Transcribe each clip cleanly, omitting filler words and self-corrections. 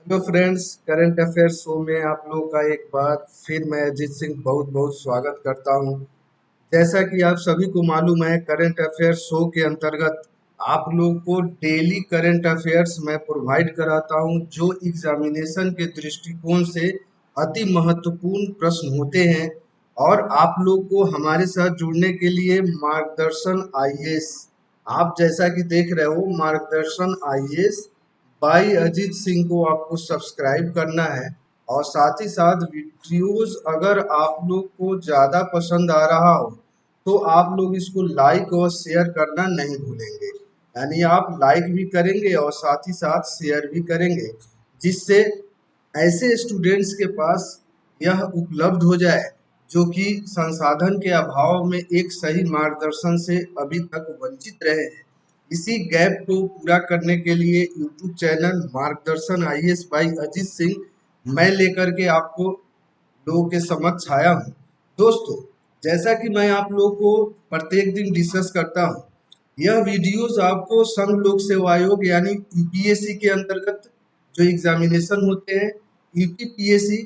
Hello friends, current affair show में आप लोगों का एक बार फिर मैं अजीत सिंह बहुत बहुत स्वागत करता हूं। जैसा कि आप सभी को मालूम है, करंट अफेयर शो के अंतर्गत आप लोगों को डेली करंट अफेयर्स मैं प्रोवाइड कराता हूं, जो एग्जामिनेशन के दृष्टिकोण से अति महत्वपूर्ण प्रश्न होते हैं। और आप लोग को हमारे साथ जुड़ने के लिए मार्गदर्शन आईएएस, आप जैसा कि देख रहे हो, मार्गदर्शन आईएएस बाई अजीत सिंह को आपको सब्सक्राइब करना है। और साथ ही साथ वीडियोस अगर आप लोग को ज़्यादा पसंद आ रहा हो तो आप लोग इसको लाइक और शेयर करना नहीं भूलेंगे। यानी आप लाइक भी करेंगे और साथ ही साथ शेयर भी करेंगे, जिससे ऐसे स्टूडेंट्स के पास यह उपलब्ध हो जाए जो कि संसाधन के अभाव में एक सही मार्गदर्शन से अभी तक वंचित रहे हैं। इसी गैप को पूरा करने के लिए यूट्यूब चैनल मार्गदर्शन आईएएस बाई अजीत सिंह मैं लेकर के आपको लोगों के समक्ष आया हूँ। दोस्तों, जैसा कि मैं आप लोगों को प्रत्येक दिन डिस्कस करता हूँ, यह वीडियोस आपको संघ लोक सेवा आयोग यानी यूपीएससी के अंतर्गत जो एग्जामिनेशन होते हैं, यूपीपीएससी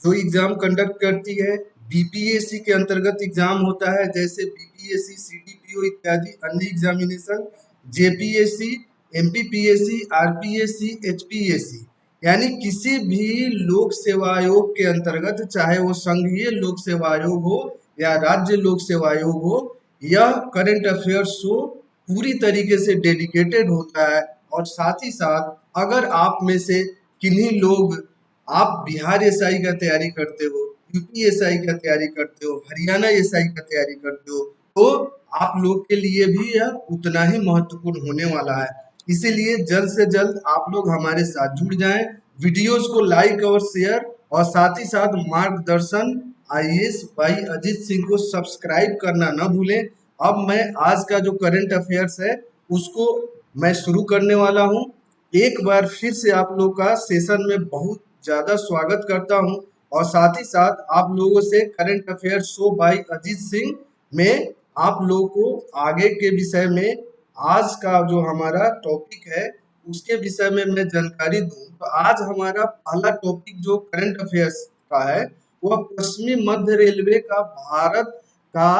जो एग्जाम कंडक्ट करती है, बीपीएससी के अंतर्गत एग्जाम होता है जैसे बीपीएससी, सीडीपीओ इत्यादि अन्य examination, JPSC, MPPSC, RPSC, HPSC, यानी किसी भी लोक सेवा आयोग के अंतर्गत, चाहे वो संघीय लोक सेवा आयोग हो या राज्य लोक सेवा आयोग हो, यह करंट अफेयर शो पूरी तरीके से डेडिकेटेड होता है। और साथ ही साथ अगर आप में से किन्हीं लोग, आप बिहार एसआई का तैयारी करते हो, यूपी एसआई का तैयारी करते हो, हरियाणा एसआई का तैयारी करते हो, तो आप लोग के लिए भी यह उतना ही महत्वपूर्ण होने वाला है। इसीलिए जल्द से जल्द आप लोग हमारे साथ जुड़ जाएं, वीडियोस को लाइक और शेयर और साथ ही साथ मार्गदर्शन आईएएस बाई अजीत सिंह को सब्सक्राइब करना न भूलें। अब मैं आज का जो करंट अफेयर्स है उसको मैं शुरू करने वाला हूं। एक बार फिर से आप लोग का सेशन में बहुत ज़्यादा स्वागत करता हूं। और साथ ही साथ आप लोगों से current affair show by Ajit Singh में आप लोगों को आगे के विषय में, आज का जो हमारा टॉपिक है उसके विषय में मैं जानकारी दूं। तो आज हमारा पहला टॉपिक जो करंट अफेयर्स का है वह पश्चिमी मध्य रेलवे का भारत का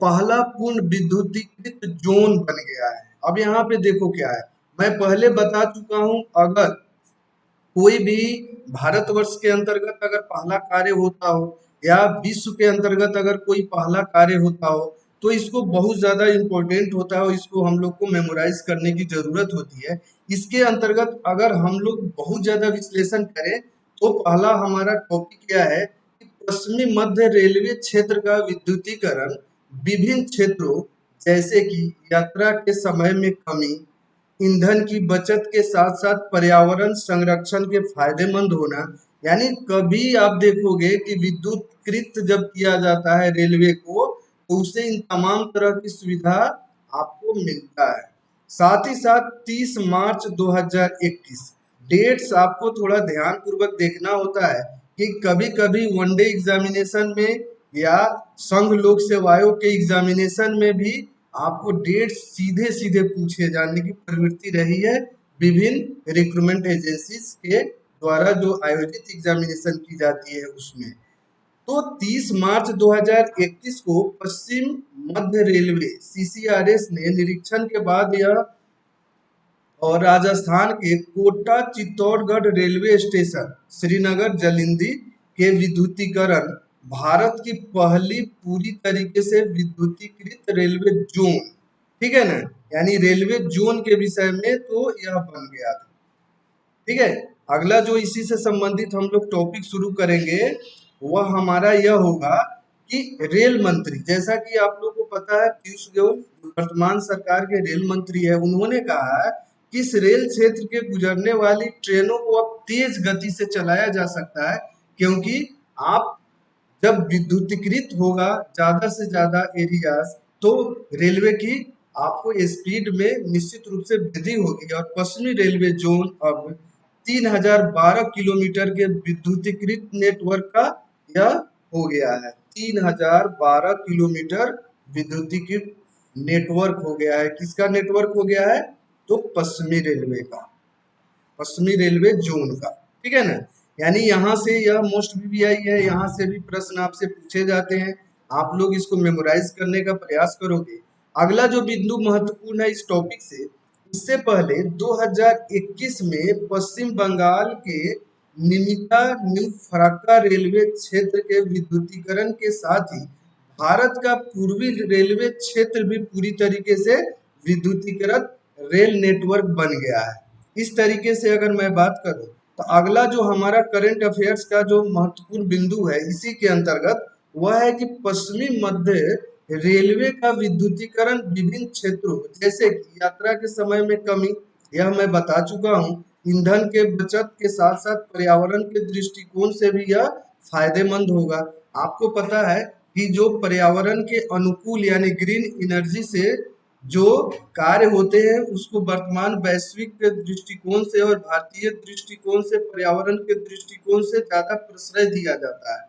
पहला पूर्ण विद्युतीकृत जोन बन गया है। अब यहाँ पे देखो क्या है, मैं पहले बता चुका हूं, अगर कोई भी भारतवर्ष के अंतर्गत अगर पहला कार्य होता हो या विश्व के अंतर्गत अगर कोई पहला कार्य होता हो तो इसको बहुत ज्यादा इम्पोर्टेंट होता है और इसको हम लोग को मेमोराइज करने की जरूरत होती है। इसके अंतर्गत अगर हम लोग बहुत ज्यादा विश्लेषण करें तो पहला हमारा टॉपिक क्या है कि पश्चिमी मध्य रेलवे क्षेत्र का विद्युतीकरण विभिन्न क्षेत्रों जैसे कि यात्रा के समय में कमी, ईंधन की बचत के साथ साथ पर्यावरण संरक्षण के फायदेमंद होना। यानी कभी आप देखोगे कि विद्युतीकृत जब किया जाता है रेलवे को तो उससे इन तमाम तरह की सुविधा आपको मिलता है। साथ ही साथ 30 मार्च 2021 डेट्स आपको थोड़ा ध्यान पूर्वक देखना होता है कि कभी कभी वनडे एग्जामिनेशन में या संघ लोक सेवा आयोग के एग्जामिनेशन में भी आपको डेट सीधे सीधे पूछे जाने की प्रवृत्ति रही है विभिन्न रिक्रूटमेंट एजेंसीज के द्वारा जो आयोजित एग्जामिनेशन की जाती है उसमें। तो 30 मार्च 2021 को पश्चिम मध्य रेलवे सीसीआरएस ने निरीक्षण के बाद यह और राजस्थान के कोटा चित्तौड़गढ़ रेलवे स्टेशन श्रीनगर जलिंदी के विद्युतीकरण भारत की पहली पूरी तरीके से विद्युतीकृत रेलवे जोन, ठीक है ना, यानी रेलवे जोन के विषय में तो यह बन गया था। ठीक है, अगला जो इसी से संबंधित हम लोग टॉपिक शुरू करेंगे वह हमारा यह होगा कि रेल मंत्री, जैसा कि आप लोग को पता है पीयूष गोयल वर्तमान सरकार के रेल मंत्री है, उन्होंने कहा है कि इस रेल क्षेत्र के गुजरने वाली ट्रेनों को अब तेज गति से चलाया जा सकता है, क्योंकि आप जब विद्युतीकृत होगा ज्यादा से ज्यादा एरियाज तो रेलवे की आपको स्पीड में निश्चित रूप से वृद्धि होगी। और पश्चिमी रेलवे जोन अब 3012 किलोमीटर के विद्युतीकृत नेटवर्क का यह हो गया है। 3012 किलोमीटर विद्युतीकृत नेटवर्क हो गया है। किसका नेटवर्क हो गया है? तो पश्चिमी रेलवे का। पश्चिमी रेलवे जोन का, ठीक है ना। यानी यहाँ से यह मोस्ट वीवीआई है, यहाँ से भी प्रश्न आपसे पूछे जाते हैं, आप लोग इसको मेमोराइज करने का प्रयास करोगे। अगला जो बिंदु महत्वपूर्ण है इस टॉपिक से, इससे पहले 2021 में पश्चिम बंगाल के निमिता न्यू फरक्का रेलवे क्षेत्र के विद्युतीकरण के साथ ही भारत का पूर्वी रेलवे क्षेत्र भी पूरी तरीके से विद्युतीकृत रेल नेटवर्क बन गया है। इस तरीके से अगर मैं बात करूं तो अगला जो हमारा करंट अफेयर्स का जो महत्वपूर्ण बिंदु है इसी के अंतर्गत वह है कि पश्चिमी मध्य रेलवे का विद्युतीकरण विभिन्न क्षेत्रों जैसे कि यात्रा के समय में कमी, यह मैं बता चुका हूं, ईंधन के बचत के साथ साथ पर्यावरण के दृष्टिकोण से भी यह फायदेमंद होगा। आपको पता है कि जो पर्यावरण के अनुकूल यानी ग्रीन एनर्जी से जो कार्य होते हैं उसको वर्तमान वैश्विक के दृष्टिकोण से और भारतीय दृष्टिकोण से पर्यावरण के दृष्टिकोण से ज्यादा प्रश्रय दिया जाता है।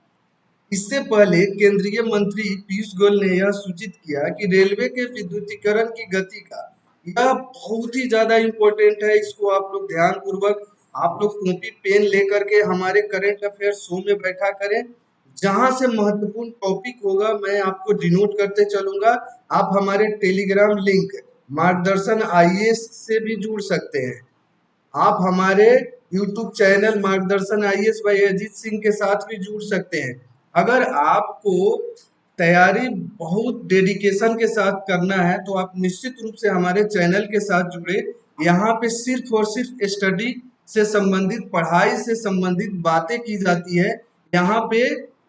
इससे पहले केंद्रीय मंत्री पीयूष गोयल ने यह सूचित किया कि रेलवे के विद्युतीकरण की गति का यह बहुत ही ज्यादा इम्पोर्टेंट है। इसको आप लोग ध्यान पूर्वक आप लोग कॉपी पेन लेकर के हमारे करंट अफेयर शो में बैठा करें, जहां से महत्वपूर्ण टॉपिक होगा मैं आपको डिनोट करते चलूंगा। आप हमारे टेलीग्राम लिंक मार्गदर्शन आईएएस से भी जुड़ सकते हैं, आप हमारे YouTube चैनल मार्गदर्शन आईएएस बाय अजीत सिंह के साथ भी जुड़ सकते हैं। अगर आपको तैयारी बहुत डेडिकेशन के साथ करना है तो आप निश्चित रूप से हमारे चैनल के साथ जुड़े। यहाँ पे सिर्फ और सिर्फ स्टडी से संबंधित, पढ़ाई से संबंधित बातें की जाती है। यहाँ पे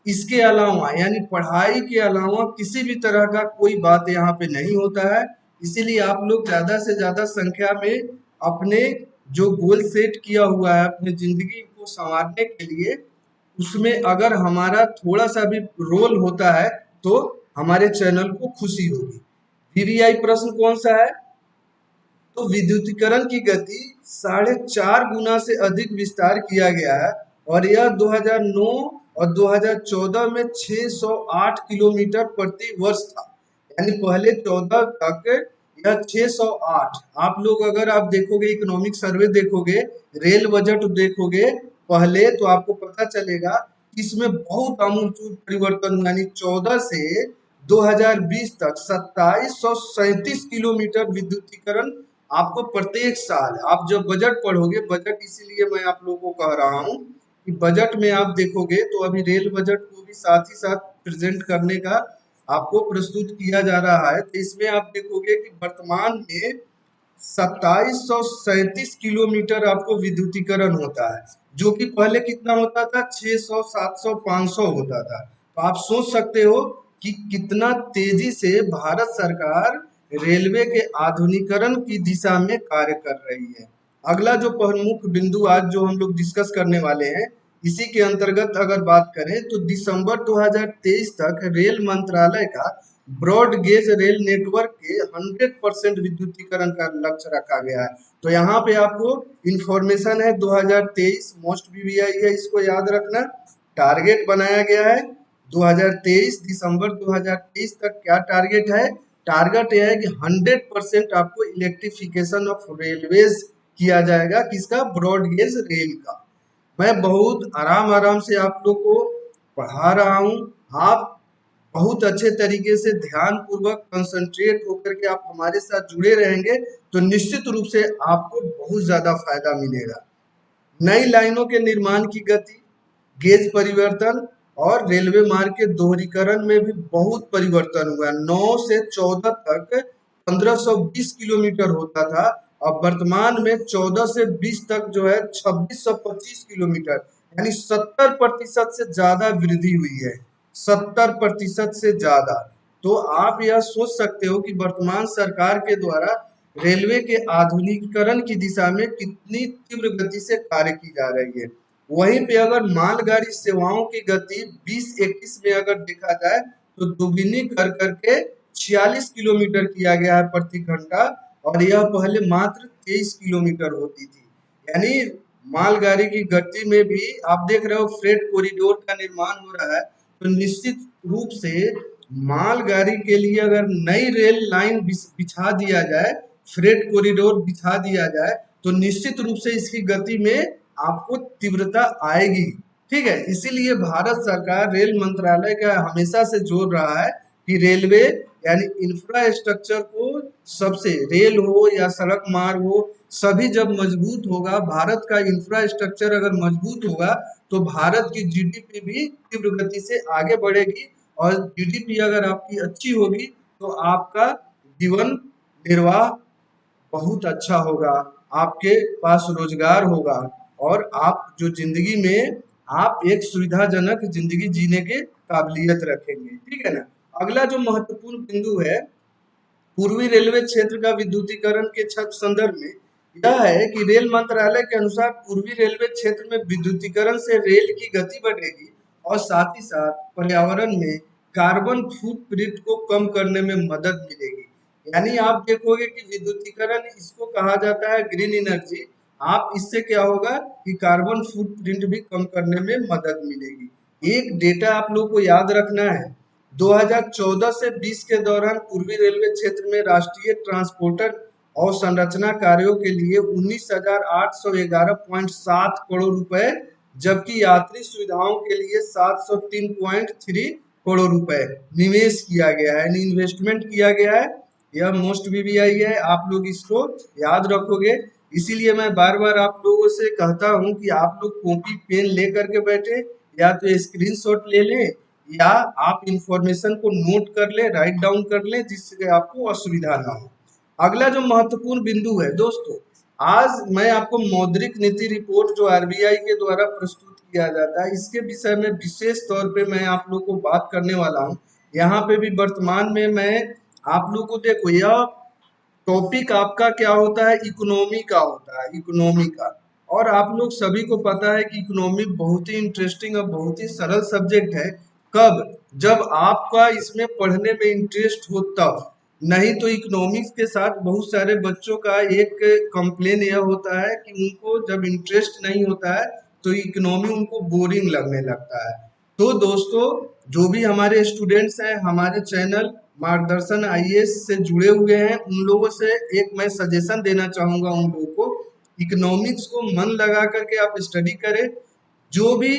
इसके अलावा यानी पढ़ाई के अलावा किसी भी तरह का कोई बात यहाँ पे नहीं होता है। इसीलिए आप लोग ज्यादा से ज्यादा संख्या में अपने जो गोल सेट किया हुआ है अपनी जिंदगी को संवारने के लिए, उसमें अगर हमारा थोड़ा सा भी रोल होता है तो हमारे चैनल को खुशी होगी। वीवीआई प्रश्न कौन सा है? तो विद्युतीकरण की गति 4.5 गुना से अधिक विस्तार किया गया है और यह 2009 और 2014 में 608 किलोमीटर प्रति वर्ष था। यानी पहले 14 तक यह 608। आप लोग अगर आप देखोगे इकोनॉमिक सर्वे देखोगे, रेल बजट देखोगे पहले, तो आपको पता चलेगा कि इसमें बहुत आमूलचूल परिवर्तन, यानी 14 से 2020 तक 2737 किलोमीटर विद्युतीकरण आपको प्रत्येक साल, आप जब बजट पढ़ोगे, बजट इसीलिए मैं आप लोगों को कह रहा हूँ कि बजट में आप देखोगे तो अभी रेल बजट को भी साथ ही साथ प्रेजेंट करने का आपको प्रस्तुत किया जा रहा है। तो इसमें आप देखोगे कि वर्तमान में 2737 किलोमीटर आपको विद्युतीकरण होता है, जो कि पहले कितना होता था? 600, 700, 500 होता था। तो आप सोच सकते हो कि कितना तेजी से भारत सरकार रेलवे के आधुनिकीकरण की दिशा में कार्य कर रही है। अगला जो प्रमुख बिंदु आज जो हम लोग डिस्कस करने वाले हैं, इसी के अंतर्गत अगर बात करें तो दिसंबर 2023 तक रेल मंत्रालय का ब्रॉड गेज रेल नेटवर्क के 100% विद्युतीकरण का लक्ष्य रखा गया है। तो यहाँ पे आपको इंफॉर्मेशन है 2023 मोस्ट वीवीआई है, इसको याद रखना। टारगेट बनाया गया है 2023 दिसंबर 2023 तक। क्या टारगेट है? टारगेट यह है कि 100% आपको इलेक्ट्रिफिकेशन ऑफ रेलवेज किया जाएगा। किसका? ब्रॉड गेज रेल का। मैं बहुत आराम आराम से आप लोग को पढ़ा रहा हूँ, आप बहुत अच्छे तरीके से ध्यान पूर्वक कंसंट्रेट होकर के आप हमारे साथ जुड़े रहेंगे तो निश्चित रूप से आपको बहुत ज्यादा फायदा मिलेगा। नई लाइनों के निर्माण की गति, गेज परिवर्तन और रेलवे मार्ग के दोहरीकरण में भी बहुत परिवर्तन हुआ। 9 से 14 तक 1520 किलोमीटर होता था, अब वर्तमान में 14 से 20 तक जो है 2625 किलोमीटर, यानी 70% से ज्यादा वृद्धि हुई है। 70% से ज्यादा। तो आप यह सोच सकते हो कि वर्तमान सरकार के द्वारा रेलवे के आधुनिकीकरण की दिशा में कितनी तीव्र गति से कार्य की जा रही है। वहीं पे अगर मालगाड़ी सेवाओं की गति 2021 में अगर देखा जाए तो दुगनी कर करके 46 किलोमीटर किया गया है प्रति घंटा, और यह पहले मात्र 23 किलोमीटर होती थी। यानी मालगाड़ी की गति में भी आप देख रहे हो फ्रेट कॉरिडोर का निर्माण हो रहा है, तो निश्चित रूप से मालगाड़ी के लिए अगर नई रेल लाइन बिछा दिया जाए, फ्रेट कॉरिडोर बिछा दिया जाए, तो निश्चित रूप से इसकी गति में आपको तीव्रता आएगी। ठीक है, इसीलिए भारत सरकार रेल मंत्रालय का हमेशा से जोर रहा है कि रेलवे यानी इंफ्रास्ट्रक्चर को सबसे, रेल हो या सड़क मार्ग हो, सभी जब मजबूत होगा, भारत का इंफ्रास्ट्रक्चर अगर मजबूत होगा तो भारत की जीडीपी भी तीव्र गति से आगे बढ़ेगी। और जीडीपी अगर आपकी अच्छी होगी तो आपका जीवन निर्वाह बहुत अच्छा होगा, आपके पास रोजगार होगा और आप जो जिंदगी में आप एक सुविधाजनक जिंदगी जीने के काबिलियत रखेंगे। ठीक है ना। अगला जो महत्वपूर्ण बिंदु है पूर्वी रेलवे क्षेत्र का विद्युतीकरण के संदर्भ में यह है कि रेल मंत्रालय के अनुसार पूर्वी रेलवे क्षेत्र में विद्युतीकरण से रेल की गति बढ़ेगी और साथ ही साथ पर्यावरण में कार्बन फुटप्रिंट को कम करने में मदद मिलेगी। यानी आप देखोगे कि विद्युतीकरण, इसको कहा जाता है ग्रीन एनर्जी। आप इससे क्या होगा कि कार्बन फुटप्रिंट भी कम करने में मदद मिलेगी। एक डेटा आप लोग को याद रखना है, 2014 से 20 के दौरान पूर्वी रेलवे क्षेत्र में राष्ट्रीय ट्रांसपोर्टर और संरचना कार्यों के लिए 19,811.7 करोड़ रुपए, जबकि यात्री सुविधाओं के लिए 703.3 करोड़ रुपए निवेश किया गया है, यानी इन्वेस्टमेंट किया गया है। यह मोस्ट वीवीआई है, आप लोग इसको याद रखोगे। इसीलिए मैं बार बार आप लोगों से कहता हूं कि आप लोग कॉपी पेन ले करके बैठे, या तो स्क्रीनशॉट ले लें या आप इंफॉर्मेशन को नोट कर ले, राइट डाउन कर ले, जिससे आपको असुविधा ना हो। अगला जो महत्वपूर्ण बिंदु है दोस्तों, आज मैं आपको मौद्रिक नीति रिपोर्ट जो आरबीआई के द्वारा प्रस्तुत किया जाता है, इसके विषय में विशेष तौर पे मैं आप लोग को बात करने वाला हूँ। यहाँ पे भी वर्तमान में मैं आप लोग को, देखो यह टॉपिक आपका क्या होता है, इकोनॉमी का होता है, इकोनॉमी का। और आप लोग सभी को पता है कि इकोनॉमी बहुत ही इंटरेस्टिंग और बहुत ही सरल सब्जेक्ट है। कब? जब आपका इसमें पढ़ने में इंटरेस्ट हो तब। नहीं तो इकोनॉमिक्स के साथ बहुत सारे बच्चों का एक कंप्लेन यह होता है कि उनको जब इंटरेस्ट नहीं होता है तो इकोनॉमी उनको बोरिंग लगने लगता है। तो दोस्तों, जो भी हमारे स्टूडेंट्स हैं हमारे चैनल मार्गदर्शन आईएएस से जुड़े हुए हैं, उन लोगों से एक मैं सजेशन देना चाहूंगा, उन लोगों को इकोनॉमिक्स को मन लगा करके आप स्टडी करें। जो भी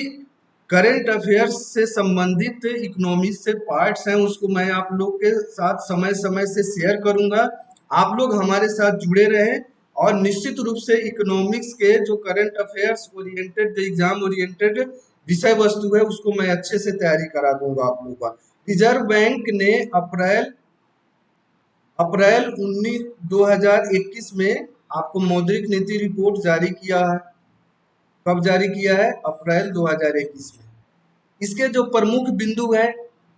करंट अफेयर्स से संबंधित इकोनॉमिक्स से पार्ट्स हैं उसको मैं आप लोग के साथ समय समय से शेयर करूंगा। आप लोग हमारे साथ जुड़े रहें और निश्चित रूप से इकोनॉमिक्स के जो करंट अफेयर्स ओरिएंटेड, जो एग्जाम ओरिएंटेड विषय वस्तु है, उसको मैं अच्छे से तैयारी करा दूंगा आप लोगों का। रिजर्व बैंक ने अप्रैल अप्रैल 19 2021 में आपको मौद्रिक नीति रिपोर्ट जारी किया है। कब जारी किया है? अप्रैल 2021 में। इसके जो प्रमुख बिंदु है,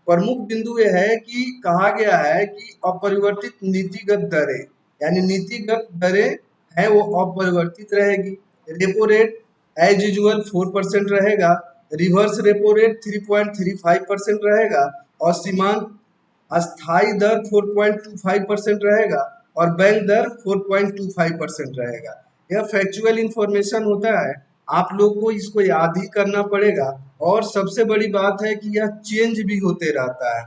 प्रमुख बिंदु यह है कि कहा गया है कि अपरिवर्तित नीतिगत दरें, यानी नीतिगत दरें है वो अपरिवर्तित रहेगी। रेपो रेट एज यूजुअल 4% रहेगा, रिवर्स रेपो रेट 3.35% रहेगा और सीमांत अस्थाई दर 4.25% रहेगा और बैंक दर 4.25% रहेगा। यह फैक्चुअल इंफॉर्मेशन होता है, आप लोग को इसको याद ही करना पड़ेगा। और सबसे बड़ी बात है कि यह चेंज भी होते रहता है,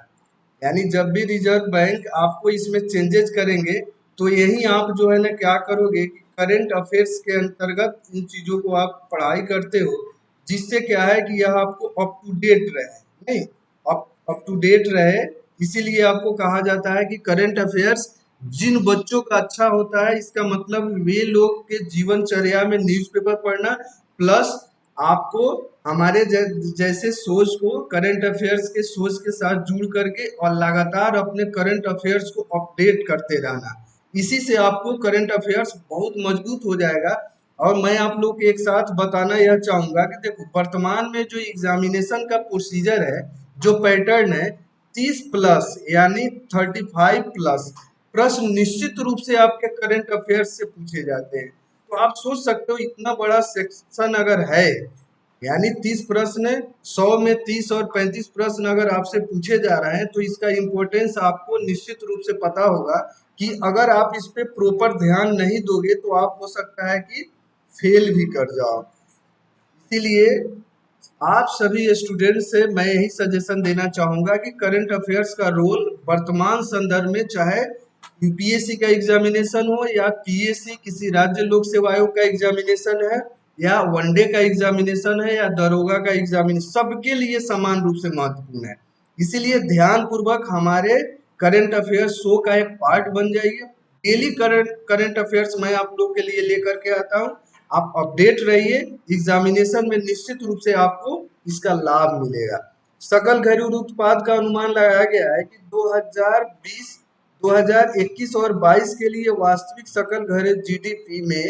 यानी जब भी रिजर्व बैंक आपको इसमें चेंजेस करेंगे तो यही आप जो है ना क्या करोगे कि करंट अफेयर्स के अंतर्गत इन चीजों को आप पढ़ाई करते हो, जिससे क्या है कि यह आपको अप टू डेट रहे, नहीं अप टू डेट रहे। इसीलिए आपको कहा जाता है कि करंट अफेयर्स जिन बच्चों का अच्छा होता है, इसका मतलब वे लोग के जीवनचर्या में न्यूज़पेपर पढ़ना प्लस आपको हमारे जैसे सोच को करंट अफेयर्स के सोच के साथ जुड़ करके और लगातार अपने करंट अफेयर्स को अपडेट करते रहना, इसी से आपको करंट अफेयर्स बहुत मजबूत हो जाएगा। और मैं आप लोग के एक साथ बताना यह चाहूंगा कि देखो वर्तमान में जो एग्जामिनेशन का प्रोसीजर है, जो पैटर्न है, 30 प्लस यानी 35 प्लस प्रश्न निश्चित रूप से आपके करंट अफेयर्स से पूछे जाते हैं। तो आप सोच सकते हो इतना बड़ा सेक्शन अगर है, यानी 30 प्रश्न, 100 में 30 और 35 प्रश्न अगर आपसे पूछे जा रहे हैं तो इसका इम्पोर्टेंस आपको निश्चित रूप से पता होगा कि अगर आप इस पे प्रॉपर ध्यान नहीं दोगे तो आप हो सकता है कि फेल भी कर जाओ। इसीलिए आप सभी स्टूडेंट से मैं यही सजेशन देना चाहूंगा कि करंट अफेयर्स का रोल वर्तमान संदर्भ में, चाहे यूपीएससी का एग्जामिनेशन हो या पीएससी किसी राज्य लोक सेवा आयोग का एग्जामिनेशन है या वनडे का एग्जामिनेशन है या दरोगा का एग्जामिनेशन, सबके लिए समान रूप से महत्वपूर्ण है। इसीलिए ध्यान पूर्वक हमारे करंट अफेयर्स शो का एक पार्ट बन जाइए। डेली करंट अफेयर्स मैं आप लोग के लिए लेकर के आता हूँ। आप अपडेट रहिए, एग्जामिनेशन में निश्चित रूप से आपको इसका लाभ मिलेगा। सकल घरेलू उत्पाद का अनुमान लगाया गया है कि 2021 और 22 के लिए वास्तविक सकल घरेलू जीडीपी में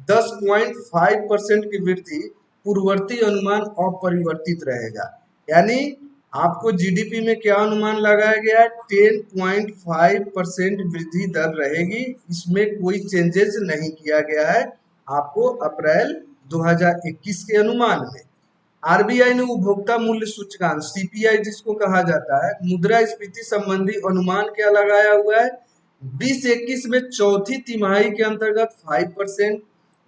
10.5% की वृद्धि पूर्ववर्ती अनुमान अपरिवर्तित रहेगा। यानी आपको जीडीपी में क्या अनुमान लगाया गया है? 10.5% वृद्धि दर रहेगी, इसमें कोई चेंजेस नहीं किया गया है आपको अप्रैल 2021 के अनुमान में। आरबीआई ने उपभोक्ता मूल्य सूचकांक सीपीआई जिसको कहा जाता है, मुद्रास्फीति संबंधी अनुमान क्या लगाया हुआ है? 2021 में चौथी तिमाही के अंतर्गत 5%,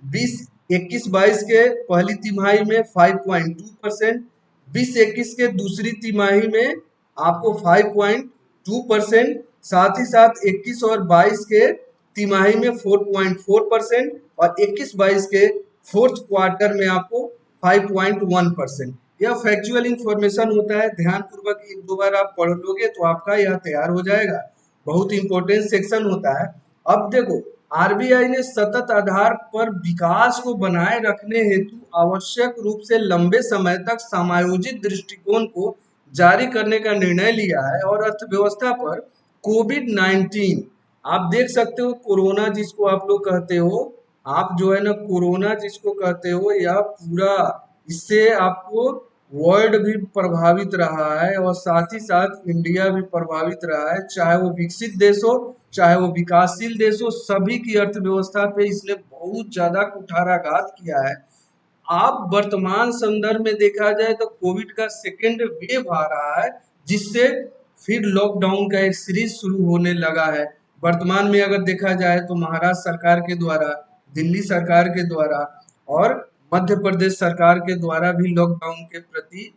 2021-22 के पहली तिमाही में 5.2%, 2021 के दूसरी तिमाही में आपको 5.2%, साथ ही साथ 21 और 22 के तिमाही में 4.4% और 21-22 के फोर्थ क्वार्टर में आपको 5.1%। यह फैक्चुअल इंफॉर्मेशन होता है, ध्यान पूर्वक एक दो बार आप पढ़ लोगे तो आपका यह तैयार हो जाएगा। बहुत इंपॉर्टेंट सेक्शन होता है। अब देखो, आरबीआई ने सतत आधार पर विकास को बनाए रखने हेतु आवश्यक रूप से लंबे समय तक समायोजित दृष्टिकोण को जारी करने का निर्णय लिया है और अर्थव्यवस्था पर कोविड-19, आप देख सकते हो कोरोना जिसको आप लोग कहते हो, आप जो है ना कोरोना जिसको कहते हो, यह पूरा इससे आपको वर्ल्ड भी प्रभावित रहा है और साथ ही साथ इंडिया भी प्रभावित रहा है। चाहे वो विकसित देश हो चाहे वो विकासशील देश हो, सभी की अर्थव्यवस्था पे इसने बहुत ज्यादा कुठाराघात किया है। आप वर्तमान संदर्भ में देखा जाए तो कोविड का सेकेंड वेव आ रहा है, जिससे फिर लॉकडाउन का एक सीरीज शुरू होने लगा है। वर्तमान में अगर देखा जाए तो महाराष्ट्र सरकार के द्वारा, दिल्ली सरकार के द्वारा और मध्य प्रदेश सरकार के द्वारा भी लॉकडाउन के प्रति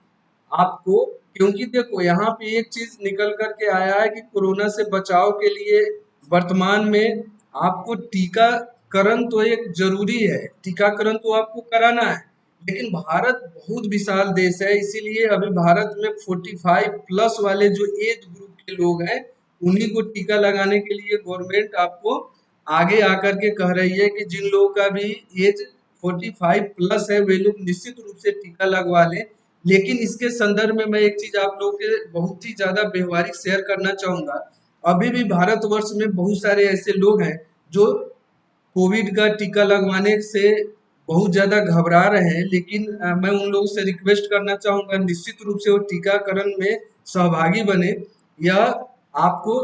आपको, क्योंकि देखो यहाँ पे एक चीज निकल करके आया है कि कोरोना से बचाव के लिए वर्तमान में आपको टीकाकरण तो एक जरूरी है, टीकाकरण तो आपको कराना है, लेकिन भारत बहुत विशाल देश है, इसीलिए अभी भारत में 45 प्लस वाले जो एज ग्रुप के लोग हैं उन्हीं को टीका लगाने के लिए गवर्नमेंट आपको आगे आकर के कह रही है कि जिन लोगों का भी एज 45 प्लस है वे लोग निश्चित रूप से टीका लगवा लें। लेकिन इसके संदर्भ में मैं एक चीज आप लोगों के बहुत ही ज्यादा व्यवहारिक शेयर करना चाहूंगा। अभी भी भारतवर्ष में बहुत सारे ऐसे लोग हैं जो कोविड का टीका लगवाने से बहुत ज़्यादा घबरा रहे हैं, लेकिन मैं उन लोगों से रिक्वेस्ट करना चाहूँगा निश्चित रूप से वो टीकाकरण में सहभागी बने। यह आपको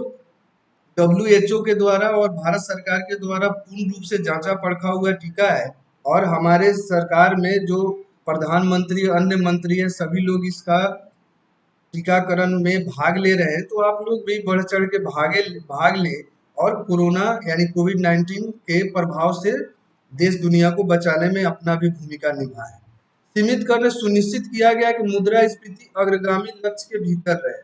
डब्ल्यूएचओ के द्वारा और भारत सरकार के द्वारा पूर्ण रूप से जांचा परखा हुआ टीका है और हमारे सरकार में जो प्रधानमंत्री अन्य मंत्री हैं सभी लोग इसका टीकाकरण में भाग ले रहे हैं, तो आप लोग भी बढ़ चढ़ के भाग लें और कोरोना यानी कोविड-19 के प्रभाव से देश दुनिया को बचाने में अपना भी भूमिका निभाएं। सीमित करने सुनिश्चित किया गया कि मुद्रास्फीति अग्रगामी लक्ष्य के भीतर रहे।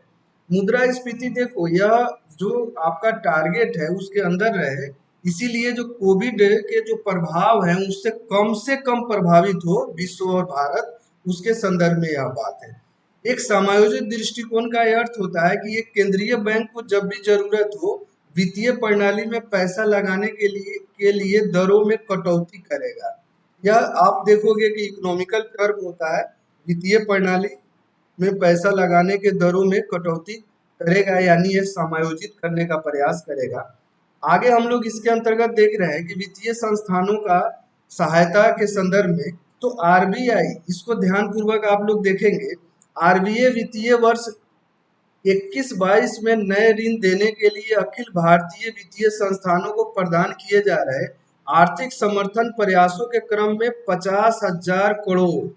मुद्रास्फीति देखो यह जो आपका टारगेट है उसके अंदर रहे, इसीलिए जो कोविड के जो प्रभाव हैं उससे कम प्रभावित हो विश्व और भारत, उसके संदर्भ में यह बात है। एक समायोजित दृष्टिकोण का यह अर्थ होता है कि एक केंद्रीय बैंक को जब भी जरूरत हो वित्तीय प्रणाली में पैसा लगाने के लिए दरों में कटौती करेगा। यह आप देखोगे कि इकोनॉमिकल टर्म होता है, वित्तीय प्रणाली में पैसा लगाने के दरों में कटौती करेगा, यानी ये समायोजित करने का प्रयास करेगा। आगे हम लोग इसके अंतर्गत देख रहे हैं कि वित्तीय संस्थानों का सहायता के संदर्भ में, तो आरबीआई, इसको ध्यान पूर्वक आप लोग देखेंगे, आरबीआई वित्तीय वर्ष 21-22 में नए ऋण देने के लिए अखिल भारतीय वित्तीय संस्थानों को प्रदान किए जा रहे आर्थिक समर्थन प्रयासों के क्रम में 50,000 करोड़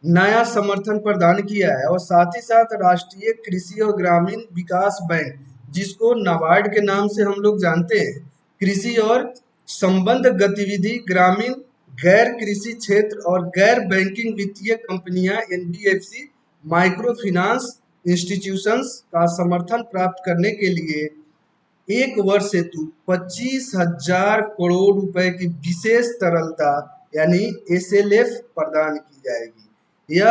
नया समर्थन प्रदान किया है और साथ ही साथ राष्ट्रीय कृषि और ग्रामीण विकास बैंक, जिसको नाबार्ड के नाम से हम लोग जानते हैं, कृषि और संबद्ध गतिविधि, ग्रामीण, गैर कृषि क्षेत्र और गैर बैंकिंग वित्तीय कंपनियां एनबीएफसी, माइक्रो फाइनेंस इंस्टीट्यूशंस का समर्थन प्राप्त करने के लिए एक वर्ष हेतु 25,000 करोड़ रुपए की विशेष तरलता यानी एसएलएफ प्रदान की जाएगी। यह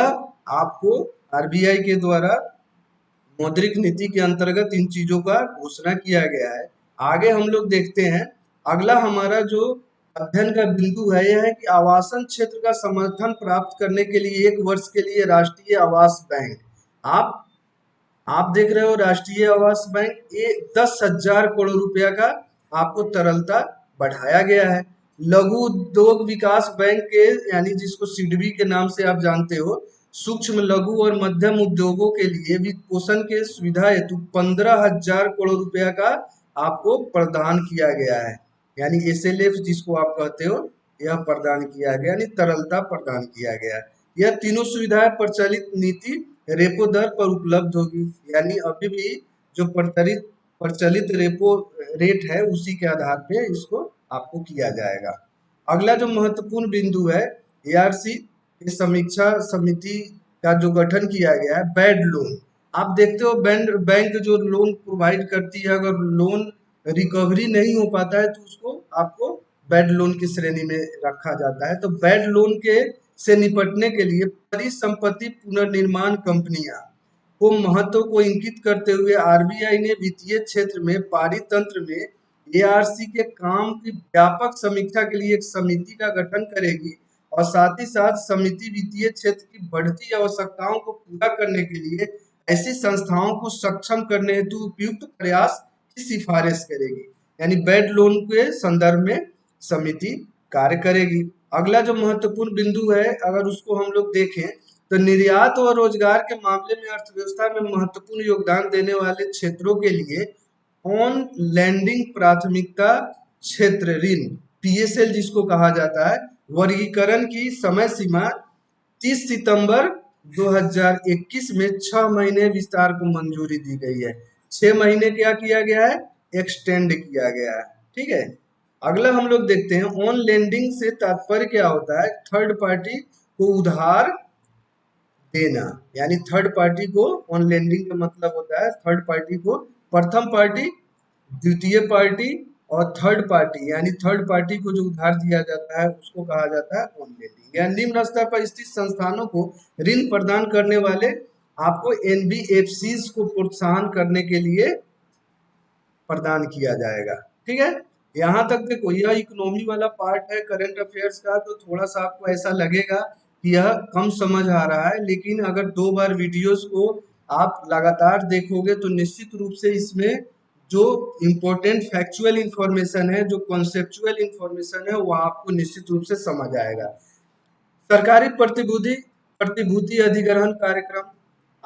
आपको आरबीआई के द्वारा मौद्रिक नीति के अंतर्गत इन चीजों का घोषणा किया गया है। आगे हम लोग देखते हैं, अगला हमारा जो अध्ययन का बिंदु है यह है कि आवासन क्षेत्र का समर्थन प्राप्त करने के लिए एक वर्ष के लिए राष्ट्रीय आवास बैंक, आप आप देख रहे हो राष्ट्रीय आवास बैंक, ये 10,000 करोड़ रुपया का आपको तरलता बढ़ाया गया है। लघु उद्योग विकास बैंक के यानी जिसको सिडबी के नाम से आप जानते हो, सूक्ष्म लघु और मध्यम उद्योगों के लिए वित्त पोषण के सुविधा हेतु 15,000 करोड़ रुपया का आपको प्रदान किया गया है, यानी एसएलएफ जिसको आप कहते हो, यह प्रदान किया गया यानी तरलता प्रदान किया गया। यह तीनों सुविधाएं प्रचलित नीति रेपो दर पर उपलब्ध होगी, यानी अभी भी जो प्रचलित रेपो रेट है उसी के आधार पे इसको आपको किया जाएगा। अगला जो महत्वपूर्ण बिंदु है, एआरसी की समीक्षा समिति का जो गठन किया गया है, बैड लोन। आप देखते हो बैंक जो लोन प्रोवाइड करती है, अगर लोन रिकवरी नहीं हो पाता है तो उसको आपको बैड लोन की श्रेणी में रखा जाता है। तो बैड लोन के से निपटने के लिए परिसंपत्ति पुनर्निर्माण कंपनियां को महत्व को इंगित करते हुए आरबीआई ने वित्तीय क्षेत्र में पारितंत्र में एआरसी के काम की व्यापक समीक्षा के लिए एक समिति का गठन करेगी और साथ ही साथ समिति वित्तीय क्षेत्र की बढ़ती आवश्यकताओं को पूरा करने के लिए ऐसी संस्थाओं को सक्षम करने हेतु उपयुक्त प्रयास की सिफारिश करेगी, यानी बैड लोन के संदर्भ में समिति कार्य करेगी। अगला जो महत्वपूर्ण बिंदु है, अगर उसको हम लोग देखें तो निर्यात और रोजगार के मामले में अर्थव्यवस्था में महत्वपूर्ण योगदान देने वाले क्षेत्रों के लिए ऑन लैंडिंग प्राथमिकता क्षेत्र ऋण पीएसएल जिसको कहा जाता है, वर्गीकरण की समय सीमा 30 सितंबर 2021 में 6 महीने विस्तार को मंजूरी दी गई है। 6 महीने क्या किया गया है, एक्सटेंड किया गया है। ठीक है, अगला हम लोग देखते हैं, ऑन लैंडिंग से तात्पर्य क्या होता है, थर्ड पार्टी को उधार देना, यानी थर्ड पार्टी को ऑन लैंडिंग का मतलब होता है थर्ड पार्टी को, प्रथम पार्टी, द्वितीय पार्टी और थर्ड पार्टी, यानी थर्ड पार्टी को जो उधार दिया जाता है उसको कहा जाता है ऑन लैंडिंग। या निम्न स्तर पर स्थित संस्थानों को ऋण प्रदान करने वाले आपको एनबीएफसीज को प्रोत्साहन करने के लिए प्रदान किया जाएगा। ठीक है, यहाँ तक देखो यह इकोनॉमी वाला पार्ट है करंट अफेयर्स का, तो थोड़ा सा आपको ऐसा लगेगा कि यह कम समझ आ रहा है, लेकिन अगर 2 बार वीडियोस को आप लगातार देखोगे तो निश्चित रूप से इसमें जो इम्पोर्टेंट फैक्चुअल इंफॉर्मेशन है, जो कॉन्सेप्चुअल इंफॉर्मेशन है, वो आपको निश्चित रूप से समझ आएगा। सरकारी प्रतिभूति प्रतिभूति अधिग्रहण कार्यक्रम,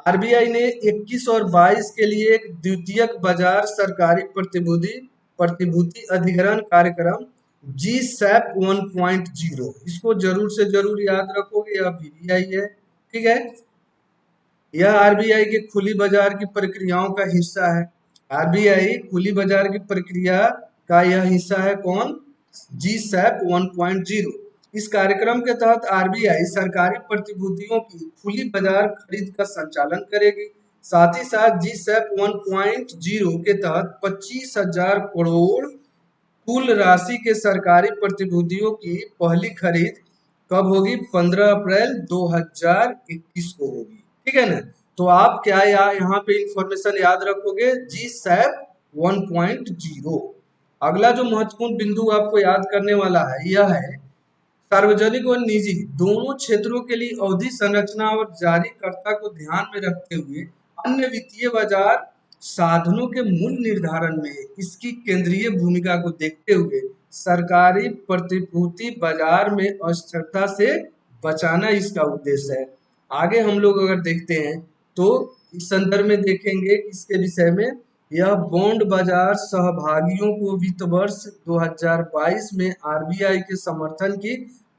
आरबीआई ने 21 और 22 के लिए एक द्वितीयक बाजार सरकारी प्रतिभूति प्रतिभूति अधिग्रहण कार्यक्रम जी सैप 1.0, इसको जरूर से जरूर याद रखोगे, यह वीवीआई है। ठीक है, यह आरबीआई के खुली बाजार की प्रक्रियाओं का हिस्सा है। आरबीआई खुली बाजार की प्रक्रिया का यह हिस्सा है, कौन, जी सैप 1.0। इस कार्यक्रम के तहत आरबीआई सरकारी प्रतिभूतियों की खुली बाजार खरीद का संचालन करेगी। साथ ही साथ जी सैप 1.0 के तहत 25,000 करोड़ कुल राशि के सरकारी प्रतिभूतियों की पहली खरीद कब होगी, 15 अप्रैल 2021 को होगी। ठीक है ना, तो आप क्या यहाँ पे इंफॉर्मेशन याद रखोगे, जी सैप 1.0। अगला जो महत्वपूर्ण बिंदु आपको याद करने वाला है यह है, सार्वजनिक और निजी दोनों क्षेत्रों के लिए अवधि संरचना और जारीकर्ता को ध्यान में रखते हुए अन्य वित्तीय बाजार साधनों के मूल्य निर्धारण में इसकी केंद्रीय भूमिका को देखते हुए सरकारी प्रतिभूति बाजार में अस्थिरता से बचाना इसका उद्देश्य है। आगे हम लोग अगर देखते हैं तो इस संदर्भ में देखेंगे इसके विषय में, यह बॉन्ड बाजार सहभागियों को वित्त वर्ष 2022 में आरबीआई के समर्थन की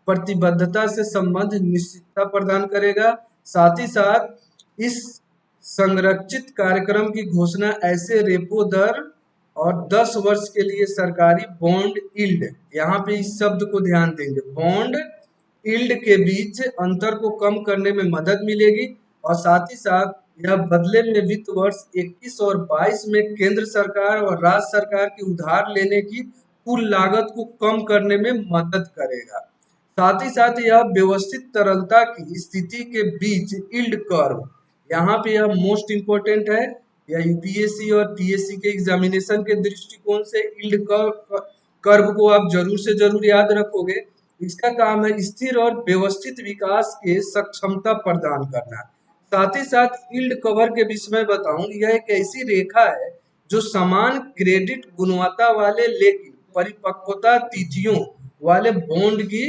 प्रतिबद्धता से संबंध निश्चितता प्रदान करेगा। साथ ही साथ इस संरक्षित कार्यक्रम की घोषणा ऐसे रेपो दर और 10 वर्ष के लिए सरकारी बॉन्ड यील्ड, यहाँ पे इस शब्द को ध्यान देंगे, बॉन्ड यील्ड के बीच अंतर को कम करने में मदद मिलेगी और साथ ही साथ यह बदले में वित्त वर्ष 21 और 22 में केंद्र सरकार और राज्य सरकार की उधार लेने की कुल लागत को कम करने में मदद करेगा। साथ ही साथ यह व्यवस्थित तरलता की स्थिति के बीच यील्ड कर्व, यहाँ पे यह मोस्ट इम्पोर्टेंट है। यह यूपीएससी और पीएससी के एग्जामिनेशन के दृष्टिकोण से यील्ड कर्व को आप जरूर से जरूर याद रखोगे। इसका काम है स्थिर और व्यवस्थित विकास के सक्षमता प्रदान करना। साथ ही साथ यील्ड कवर के विषय में बताऊं, यह एक ऐसी रेखा है जो समान क्रेडिट गुणवत्ता वाले लेकिन परिपक्वता तिथियों वाले बॉन्ड की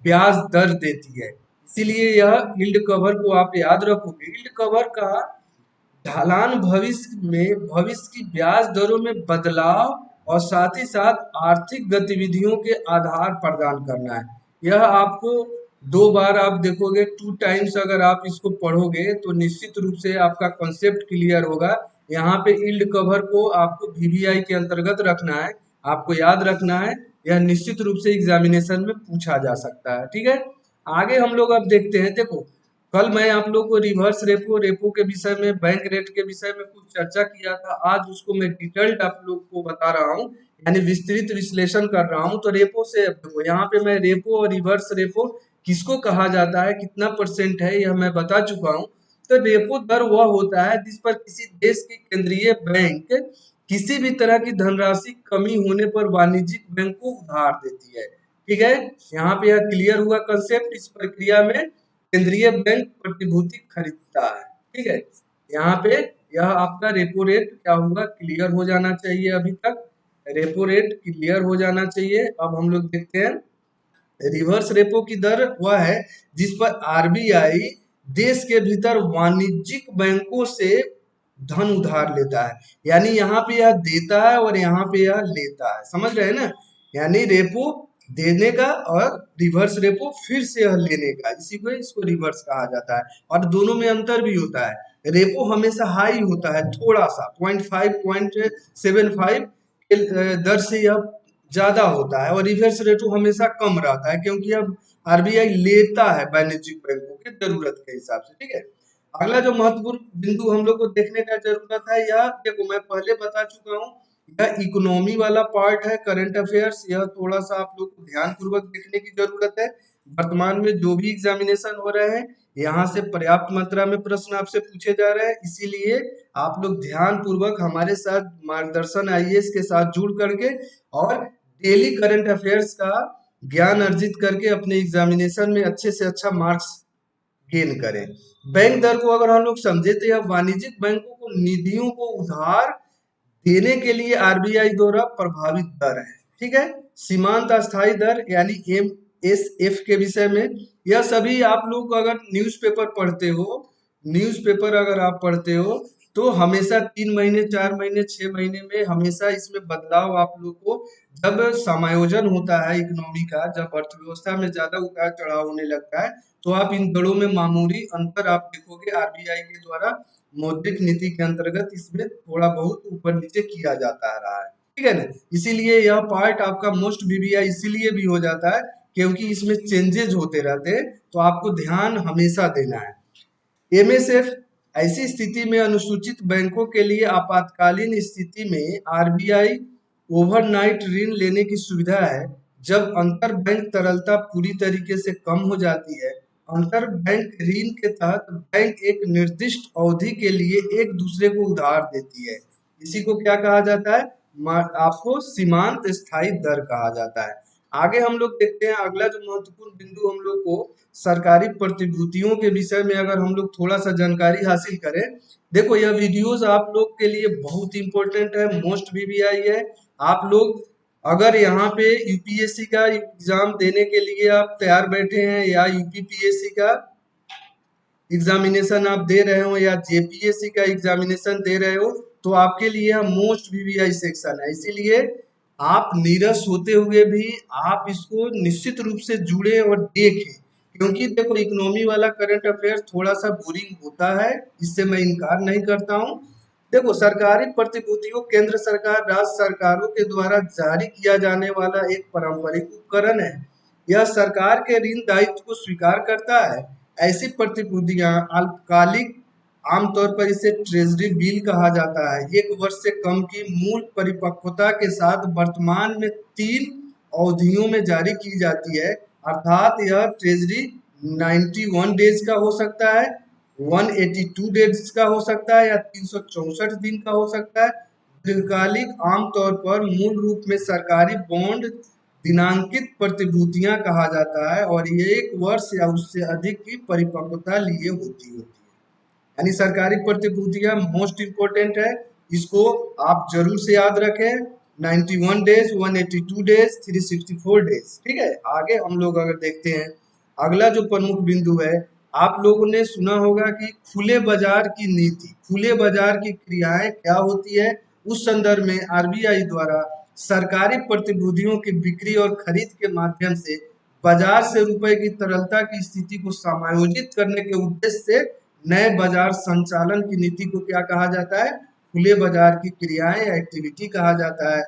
ब्याज दर देती है। इसीलिए यह यील्ड कवर को आप याद रखोगे। यील्ड कवर का ढलान भविष्य की ब्याज दरों में बदलाव और साथ ही साथ आर्थिक गतिविधियों के आधार प्रदान करना है। यह आपको 2 बार आप देखोगे, 2 टाइम्स अगर आप इसको पढ़ोगे तो निश्चित रूप से आपका कॉन्सेप्ट क्लियर होगा। यहाँ पे यील्ड कवर को आपको वीवीआई के अंतर्गत रखना है, आपको याद रखना है। यह निश्चित रूप से एग्जामिनेशन में पूछा जा सकता है। ठीक है, आगे हम लोग अब देखते हैं। देखो, कल मैं आप लोग को रिवर्स रेपो, रेपो के विषय में, बैंक रेट के विषय में कुछ चर्चा किया था। आज उसको मैं डिटेल्ड आप लोग को बता रहा हूँ, यानी विस्तृत विश्लेषण कर रहा हूँ। तो रेपो से देखो, यहाँ पे मैं रेपो और रिवर्स रेपो किसको कहा जाता है, कितना परसेंट है, यह मैं बता चुका हूँ। तो रेपो दर वह होता है जिस पर किसी देश की केंद्रीय बैंक किसी भी तरह की धनराशि कमी होने पर वाणिज्यिक बैंक को उधार देती है। ठीक है, यहाँ पे यह क्लियर हुआ कंसेप्ट। इस प्रक्रिया में केंद्रीय बैंक प्रतिभूति खरीदता है। ठीक है, यहाँ पे यह आपका रेपो रेट क्या होगा, क्लियर हो जाना चाहिए। अभी तक रेपो रेट क्लियर हो जाना चाहिए। अब हम लोग देखते हैं, रिवर्स रेपो की दर वह है जिस पर आरबीआई देश के भीतर वाणिज्यिक बैंकों से धन उधार लेता है। यानी यहाँ पे यह देता है और यहाँ पे यह लेता है, समझ रहे हैं ना। यानी रेपो देने का और रिवर्स रेपो फिर से यह लेने का, इसी को इसको रिवर्स कहा जाता है। और दोनों में अंतर भी होता है। रेपो हमेशा हाई होता है, थोड़ा सा 0.5 0.75 के दर से यह ज्यादा होता है, और रिवर्स रेपो हमेशा कम रहता है, क्योंकि अब आरबीआई लेता है वाणिज्यिक बैंकों की जरूरत के हिसाब से। ठीक है, अगला जो महत्वपूर्ण बिंदु हम लोग को देखने का जरूरत है, यह देखो मैं पहले बता चुका हूँ, यह इकोनॉमी वाला पार्ट है, करंट अफेयर्स। यह थोड़ा सा आप लोग को ध्यान पूर्वक देखने की जरूरत है। वर्तमान में जो भी एग्जामिनेशन हो रहे हैं, यहाँ से पर्याप्त मात्रा में प्रश्न आपसे पूछे जा रहे हैं। इसीलिए आप लोग ध्यान पूर्वक हमारे साथ मार्गदर्शन आईएएस के साथ जुड़ करके और डेली करंट अफेयर्स का ज्ञान अर्जित करके अपने एग्जामिनेशन में अच्छे से अच्छा मार्क्स गेन करें। बैंक दर को अगर हम लोग समझे तो यह वाणिज्यिक बैंकों को निधियों को उधार देने के लिए आरबीआई द्वारा प्रभावित दर है। ठीक है, सीमांत अस्थायी दर यानी एमएसएफ के विषय में, यह सभी आप लोग अगर न्यूज़पेपर पढ़ते हो, न्यूज़पेपर अगर आप पढ़ते हो तो हमेशा 3 महीने, 4 महीने, 6 महीने में हमेशा इसमें बदलाव आप लोग को, जब समायोजन होता है इकोनॉमी का, जब अर्थव्यवस्था में ज्यादा उतार चढ़ाव होने लगता है, तो आप इन दरों में मामूली अंतर आप देखोगे आरबीआई के द्वारा मौद्रिक नीति के अंतर्गत इसमें थोड़ा बहुत ऊपर नीचे किया जाता रहा है। ठीक है ना, इसीलिए यह पार्ट आपका मोस्ट वीवीआई इसीलिए भी हो जाता है क्योंकि इसमें चेंजेस होते रहते हैं, तो आपको ध्यान हमेशा देना है। एमएसएफ ऐसी स्थिति में अनुसूचित बैंकों के लिए आपातकालीन स्थिति में आरबीआई ओवरनाइट ऋण लेने की सुविधा है। जब अंतर बैंक तरलता पूरी तरीके से कम हो जाती है, अंतर बैंक ऋण के तहत बैंक एक निर्दिष्ट अवधि के लिए एक दूसरे को उधार देती है। इसी को क्या कहा जाता है, आपको सीमांत स्थायी दर कहा जाता है। आगे हम लोग देखते हैं, अगला जो महत्वपूर्ण बिंदु हम लोग को सरकारी प्रतिभूतियों के विषय में अगर हम लोग थोड़ा सा जानकारी हासिल करें। देखो, यह वीडियोस आप लोग के लिए बहुत इंपॉर्टेंट है, मोस्ट वीवीआई है। आप लोग अगर यहाँ पे यूपीएससी का एग्जाम देने के लिए आप तैयार बैठे हैं, या यूपीपीएससी का एग्जामिनेशन आप दे रहे हो, या जेपीएससी का एग्जामिनेशन दे रहे हो, तो आपके लिए यह मोस्ट वीवीआई सेक्शन है। इसीलिए आप नीरस होते हुए भी आप इसको निश्चित रूप से जुड़े और देखें, क्योंकि देखो इकोनॉमी वाला करंट अफेयर थोड़ा सा बोरिंग होता है, इससे मैं इनकार नहीं करता हूँ। देखो, सरकारी प्रतिभूतियों केंद्र सरकार, राज्य सरकारों के द्वारा जारी किया जाने वाला एक पारंपरिक उपकरण है। यह सरकार के ऋण दायित्व को स्वीकार करता है। ऐसी प्रतिभूतियां अल्पकालिक आमतौर पर इसे ट्रेजरी बिल कहा जाता है। 1 वर्ष से कम की मूल परिपक्वता के साथ वर्तमान में 3 अवधियों में जारी की जाती है। अर्थात यह ट्रेजरी 91 डेज का हो सकता है, 182 डेज का हो सकता है या 364 दिन का हो सकता है। दीर्घकालिक आमतौर पर मूल रूप में सरकारी बॉन्ड दिनांकित प्रतिभूतियां कहा जाता है और ये 1 वर्ष या उससे अधिक की परिपक्वता लिए होती है। यानी सरकारी प्रतिभूतियां मोस्ट इम्पोर्टेंट है, इसको आप जरूर से याद रखें। 91 डेज, 182 डेज, 364 डेज। ठीक है, आगे हम लोग अगर देखते हैं, अगला जो प्रमुख बिंदु है, आप लोगों ने सुना होगा कि खुले बाजार की नीति, खुले बाजार की क्रियाएं क्या होती है। उस संदर्भ में आरबीआई द्वारा सरकारी प्रतिभूतियों की बिक्री और खरीद के माध्यम से बाजार से रुपए की तरलता की स्थिति को समायोजित करने के उद्देश्य से नए बाजार संचालन की नीति को क्या कहा जाता है? खुले बाजार की क्रियाएं या एक्टिविटी कहा जाता है।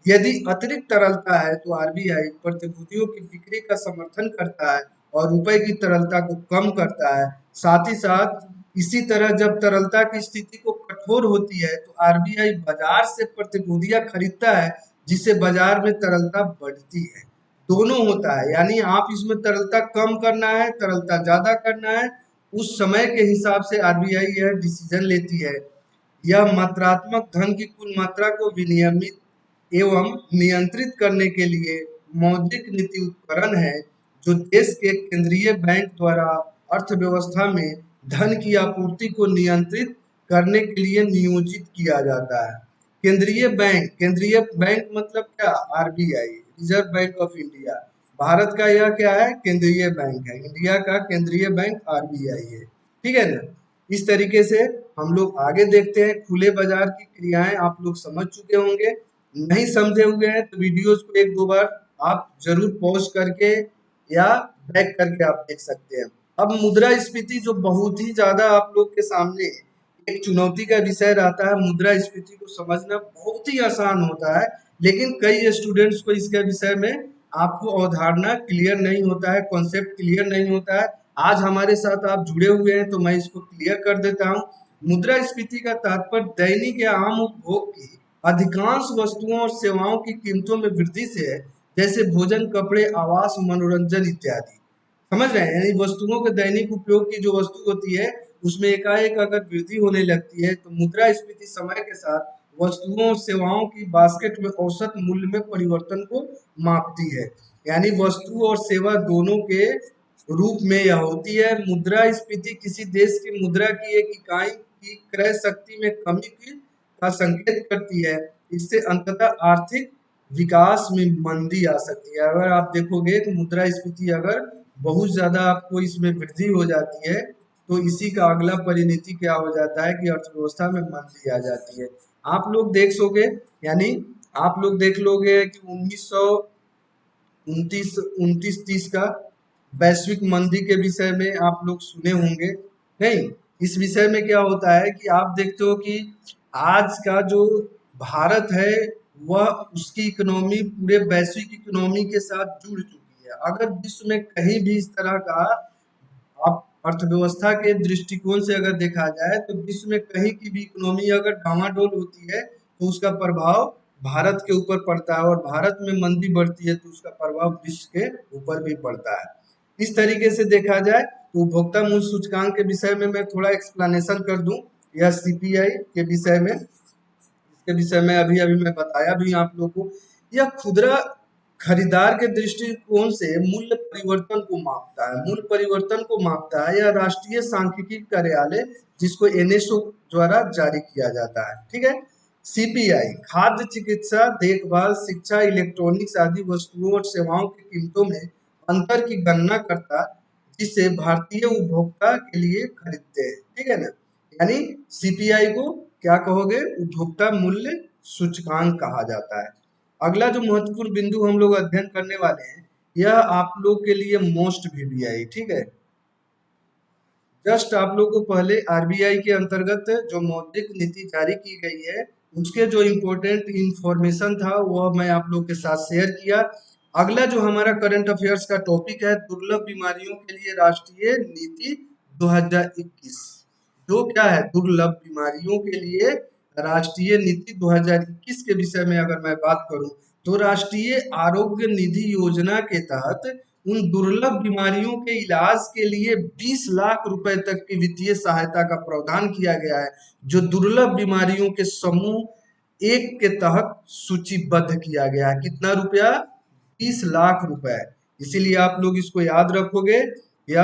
यदि अतिरिक्त तरलता है तो आरबीआई प्रतिभूतियों की बिक्री का समर्थन करता है और रुपए की तरलता को कम करता है। साथ ही साथ इसी तरह जब तरलता की स्थिति को कठोर होती है तो आरबीआई बाजार से प्रतिभूतियां खरीदता है, जिससे बाजार में तरलता बढ़ती है। दोनों होता है, यानी आप इसमें तरलता कम करना है, तरलता ज्यादा करना है, उस समय के हिसाब से आरबीआई यह डिसीजन लेती है। यह मात्रात्मक धन की कुल मात्रा को विनियमित एवं नियंत्रित करने के लिए मौद्रिक नीति उपकरण है, जो देश के केंद्रीय बैंक द्वारा अर्थव्यवस्था में धन की आपूर्ति को नियंत्रित करने के लिए नियोजित किया जाता है। केंद्रीय बैंक मतलब क्या? RBI, reserve bank of India. Bharat का यह क्या है? केंद्रीय बैंक है। इंडिया का केंद्रीय बैंक आरबीआई है। ठीक है ना? इस तरीके से हम लोग आगे देखते हैं। खुले बाजार की क्रियाएं आप लोग समझ चुके होंगे। नहीं समझे हुए हैं तो वीडियोस को 1-2 बार आप जरूर पॉज करके या बैक करके आप देख सकते हैं। अब मुद्रास्फीति जो बहुत ही ज्यादा आप लोग के सामने एक चुनौती का विषय रहता है। मुद्रास्फीति को समझना बहुत ही आसान होता है, लेकिन कई स्टूडेंट्स को इसके विषय में आपको अवधारणा क्लियर नहीं होता है, कॉन्सेप्ट क्लियर नहीं होता है। आज हमारे साथ आप जुड़े हुए हैं तो मैं इसको क्लियर कर देता हूँ। मुद्रास्फीति का तात्पर्य दैनिक या आम उपभोग की अधिकांश वस्तुओं और सेवाओं की कीमतों में वृद्धि से है, जैसे भोजन, कपड़े, आवास, मनोरंजन इत्यादि। समझ रहे हैं? यानी वस्तुओं के दैनिक उपयोग की जो वस्तु होती है उसमें एकाएक अगर वृद्धि होने लगती है तो मुद्रास्फीति समय के साथ वस्तुओं और सेवाओं की बास्केट में औसत मूल्य में परिवर्तन को मापती है। यानी वस्तु और सेवा दोनों के रूप में यह होती है। मुद्रास्फीति किसी देश की मुद्रा की एक इकाई की क्रय शक्ति में कमी की का संकेत करती है। इससे अंततः आर्थिक विकास में मंदी आ सकती है। अगर आप देखोगे कि मुद्रास्फीति अगर बहुत ज्यादा आपको इसमें वृद्धि हो जाती है तो इसी का अगला परिणति क्या हो जाता है कि अर्थव्यवस्था में मंदी आ जाती है। आप लोग देख सोगे, यानी आप लोग देख लोगे कि 1929-29-30 का वैश्विक मंदी के विषय में आप लोग सुने होंगे। नहीं, इस विषय में क्या होता है कि आप देखते हो कि आज का जो भारत है वह उसकी इकोनॉमी पूरे वैश्विक इकोनॉमी के साथ जुड़ चुकी है। अगर विश्व में कहीं भी इस तरह का आप अर्थव्यवस्था के दृष्टिकोण से अगर देखा जाए तो विश्व में कहीं की भी इकोनॉमी अगर डामाडोल होती है तो उसका प्रभाव भारत के ऊपर पड़ता है, और भारत में मंदी बढ़ती है तो उसका प्रभाव विश्व के ऊपर भी पड़ता है। इस तरीके से देखा जाए तो उपभोक्ता मूल्य सूचकांक के विषय में मैं थोड़ा एक्सप्लेनेशन कर दूं, या सीपीआई के विषय में, इसके विषय में अभी अभी मैं बताया भी आप लोगों को। यह खुदरा खरीदार के दृष्टिकोण से मूल्य परिवर्तन को मापता है। मूल्य परिवर्तन को मापता है यह राष्ट्रीय सांख्यिकी कार्यालय, जिसको एनएसओ द्वारा जारी किया जाता है। ठीक है। सीपीआई खाद्य, चिकित्सा, देखभाल, शिक्षा, इलेक्ट्रॉनिक्स आदि वस्तुओं और सेवाओं की कीमतों में अंतर की गणना करता, जिसे भारतीय उपभोक्ता के लिए खरीदते हैं। ठीक है ना? यानी सीपीआई को क्या कहोगे? उपभोक्ता मूल्य सूचकांक कहा जाता है। अगला जो महत्वपूर्ण बिंदु हम लोग अध्ययन करने वाले हैं, यह आप लोग के लिए मोस्ट वीवीआई। ठीक है, जस्ट आप लोग को पहले आरबीआई के अंतर्गत जो मौद्रिक नीति जारी की गई है उसके जो इम्पोर्टेंट इंफॉर्मेशन था वह मैं आप लोग के साथ शेयर किया। अगला जो हमारा करंट अफेयर्स का टॉपिक है, दुर्लभ बीमारियों के लिए राष्ट्रीय नीति 2021। जो क्या है दुर्लभ बीमारियों के लिए राष्ट्रीय नीति 2021 के विषय में अगर मैं बात करूं तो राष्ट्रीय आरोग्य निधि योजना के तहत उन दुर्लभ बीमारियों के इलाज के लिए 20 लाख रुपए तक की वित्तीय सहायता का प्रावधान किया गया है, जो दुर्लभ बीमारियों के समूह एक के तहत सूचीबद्ध किया गया है। कितना रुपया? 20 लाख रुपए। इसीलिए आप लोग इसको याद रखोगे। या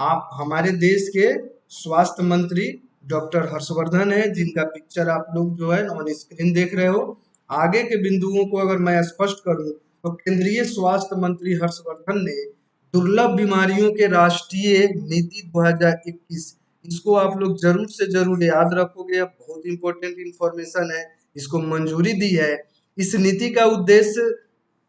आप हमारे देश के स्वास्थ्य मंत्री डॉक्टर हर्षवर्धन है, जिनका पिक्चर आप लोग जो है ऑन स्क्रीन देख रहे हो। आगे के बिंदुओं को अगर मैं स्पष्ट करूं तो केंद्रीय स्वास्थ्य मंत्री हर्षवर्धन ने दुर्लभ बीमारियों के राष्ट्रीय नीति 2021, इसको आप लोग जरूर से जरूर याद रखोगे, बहुत इंपॉर्टेंट इंफॉर्मेशन है, इसको मंजूरी दी है। इस नीति का उद्देश्य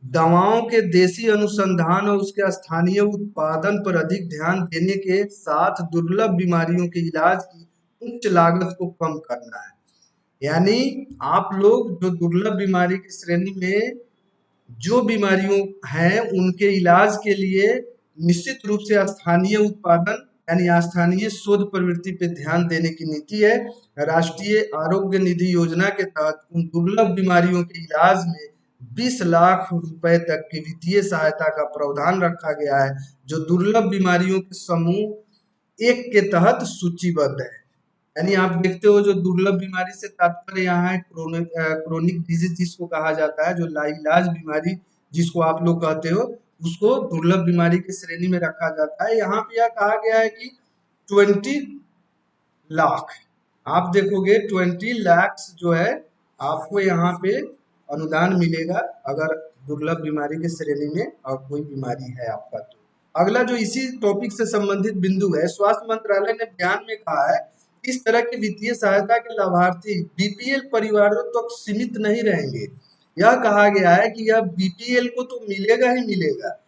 दवाओं के देशी अनुसंधान और उसके स्थानीय उत्पादन पर अधिक ध्यान देने के साथ दुर्लभ बीमारियों के इलाज की उच्च लागत को कम करना है। यानी आप लोग जो दुर्लभ बीमारी की श्रेणी में जो बीमारियों हैं उनके इलाज के लिए निश्चित रूप से स्थानीय उत्पादन यानी स्थानीय शोध प्रवृत्ति पे ध्यान देने की नीति है। राष्ट्रीय आरोग्य निधि योजना के तहत उन दुर्लभ बीमारियों के इलाज में 20 लाख रुपए तक की वित्तीय सहायता का प्रावधान रखा गया है, जो दुर्लभ बीमारियों के समूह एक के तहत सूचीबद्ध है। यानी आप देखते हो जो दुर्लभ बीमारी से तात्पर्य यहाँ है क्रोनिक डिजीज जिसको कहा जाता है, जो लाइलाज बीमारी जिसको आप लोग कहते हो, उसको दुर्लभ बीमारी की श्रेणी में रखा जाता है। यहाँ पे यह कहा गया है कि 20 लाख, आप देखोगे 20 लाख जो है आपको यहाँ पे अनुदान मिलेगा अगर दुर्लभ बीमारी की श्रेणी में और कोई बीमारी है आपका तो। अगला जो इसी टॉपिक से संबंधित बिंदु है, स्वास्थ्य मंत्रालय ने बयान में कहा है इस तरह की वित्तीय सहायता के लाभार्थी बीपीएल परिवारों तक तो सीमित नहीं रहेंगे। यह कहा गया है कि यह बीपीएल को तो मिलेगा ही मिलेगा,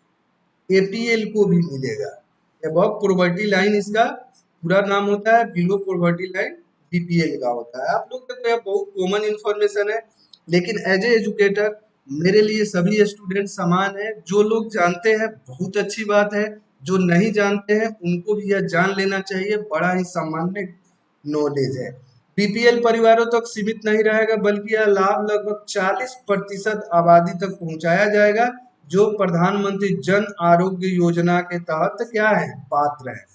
एपीएल को भी मिलेगा। अबव पॉवर्टी लाइन इसका पूरा नाम होता है, बिलो पॉवर्टी लाइन बीपीएल का होता है। आप लोग तो यह बहुत कॉमन इंफॉर्मेशन है, लेकिन एज ए एजुकेटर मेरे लिए सभी स्टूडेंट समान है। जो लोग जानते हैं बहुत अच्छी बात है, जो नहीं जानते हैं उनको भी यह जान लेना चाहिए, बड़ा ही सामान्य नॉलेज है। बीपीएल परिवारों तक सीमित नहीं रहेगा, बल्कि यह लाभ लगभग 40% आबादी तक पहुंचाया जाएगा, जो प्रधानमंत्री जन आरोग्य योजना के तहत क्या है, पात्र है।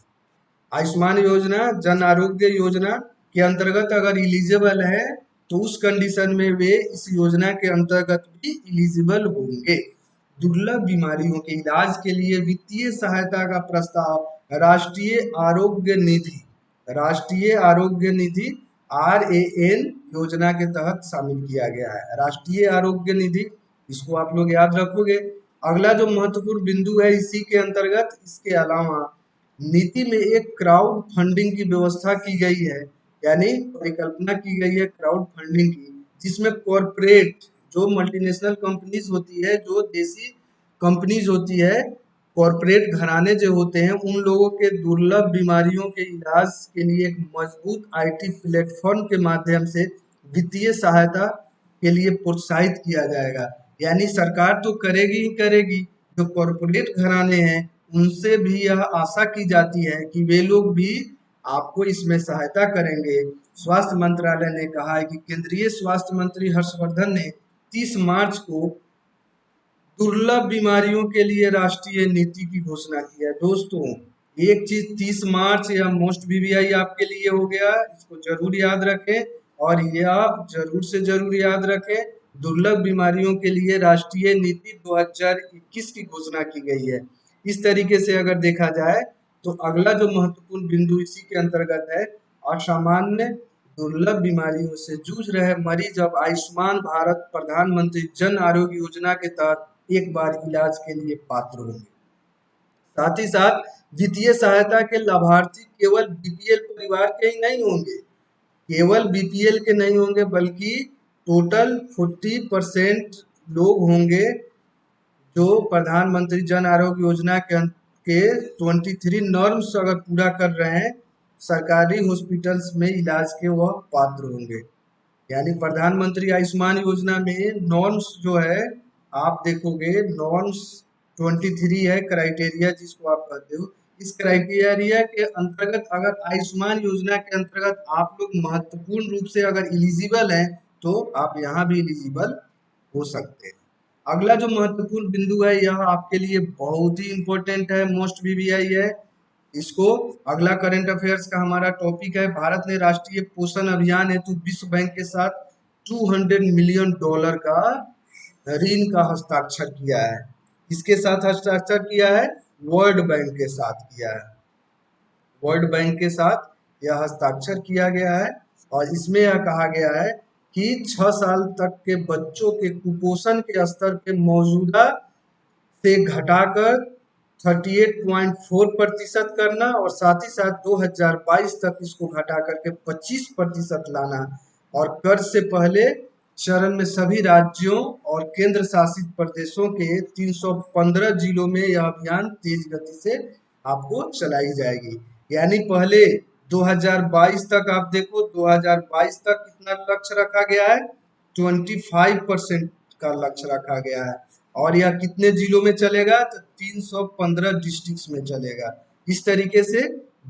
आयुष्मान योजना, जन आरोग्य योजना के अंतर्गत अगर इलिजिबल है तो उस कंडीशन में वे इस योजना के अंतर्गत भी इलिजिबल होंगे। दुर्लभ बीमारियों के इलाज के लिए वित्तीय सहायता का प्रस्ताव राष्ट्रीय आरोग्य निधि RAN योजना के तहत शामिल किया गया है। राष्ट्रीय आरोग्य निधि, इसको आप लोग याद रखोगे। अगला जो महत्वपूर्ण बिंदु है इसी के अंतर्गत, इसके अलावा नीति में एक क्राउड फंडिंग की व्यवस्था की गई है, यानी परिकल्पना की गई है क्राउड फंडिंग की, जिसमें कॉरपोरेट जो मल्टीनेशनल कंपनीज होती है, जो देसी कंपनीज होती है, कॉरपोरेट घराने जो होते हैं, उन लोगों के दुर्लभ बीमारियों के इलाज के लिए एक मजबूत आईटी प्लेटफॉर्म के माध्यम से वित्तीय सहायता के लिए प्रोत्साहित किया जाएगा। यानी सरकार तो करेगी ही करेगी, जो कॉरपोरेट घराने हैं उनसे भी यह आशा की जाती है कि वे लोग भी आपको इसमें सहायता करेंगे। स्वास्थ्य मंत्रालय ने कहा है कि केंद्रीय स्वास्थ्य मंत्री हर्षवर्धन ने 30 मार्च को दुर्लभ बीमारियों के लिए राष्ट्रीय नीति की घोषणा की है। दोस्तों एक चीज 30 मार्च या मोस्ट वीवीआई आपके लिए हो गया, इसको जरूर याद रखें, और यह जरूर से जरूर याद रखें दुर्लभ बीमारियों के लिए राष्ट्रीय नीति 2021 की घोषणा की गई है। इस तरीके से अगर देखा जाए तो अगला जो महत्वपूर्ण बिंदु इसी के अंतर्गत है, असामान्य दुर्लभ बीमारियों से जूझ रहे मरीज अब आयुष्मान भारत प्रधानमंत्री जन आरोग्य योजना के तहत एक बार इलाज के लिए पात्र होंगे। साथ ही साथ वित्तीय सहायता के लाभार्थी केवल बीपीएल परिवार के ही नहीं होंगे, केवल बीपीएल के नहीं होंगे, बल्कि टोटल 40% लोग होंगे जो प्रधानमंत्री जन आरोग्य योजना के 23 नॉर्म्स अगर पूरा कर रहे हैं, सरकारी हॉस्पिटल्स में इलाज के वह पात्र होंगे। यानी प्रधानमंत्री आयुष्मान योजना में नॉर्म्स जो है आप देखोगे, नॉर्म्स 23 है क्राइटेरिया जिसको आप कहते हो, इस क्राइटेरिया के अंतर्गत अगर आयुष्मान योजना के अंतर्गत आप लोग महत्वपूर्ण रूप से अगर इलिजिबल हैं तो आप यहाँ भी इलिजिबल हो सकते हैं। अगला जो महत्वपूर्ण बिंदु है यह आपके लिए बहुत ही इंपॉर्टेंट है, मोस्ट वीवीआई है। इसको अगला करंट अफेयर्स का हमारा टॉपिक है, भारत ने राष्ट्रीय पोषण अभियान हेतु विश्व बैंक के साथ $200 मिलियन का ऋण का हस्ताक्षर किया है। किसके साथ हस्ताक्षर किया है? वर्ल्ड बैंक के साथ किया है। वर्ल्ड बैंक के साथ यह हस्ताक्षर किया गया है और इसमें यह कहा गया है कि 6 साल तक के बच्चों के कुपोषण के स्तर के मौजूदा से घटाकर 38.4% करना और साथ ही साथ 2022 तक इसको घटा करके 25% लाना और कर्ज से पहले चरण में सभी राज्यों और केंद्र शासित प्रदेशों के 315 जिलों में यह अभियान तेज गति से आपको चलाई जाएगी। यानी पहले 2022 तक आप देखो, 2022 तक कितना लक्ष्य रखा गया है? 25% का लक्ष्य रखा गया है और यह कितने जिलों में चलेगा? तो 315 डिस्ट्रिक्ट्स में चलेगा। इस तरीके से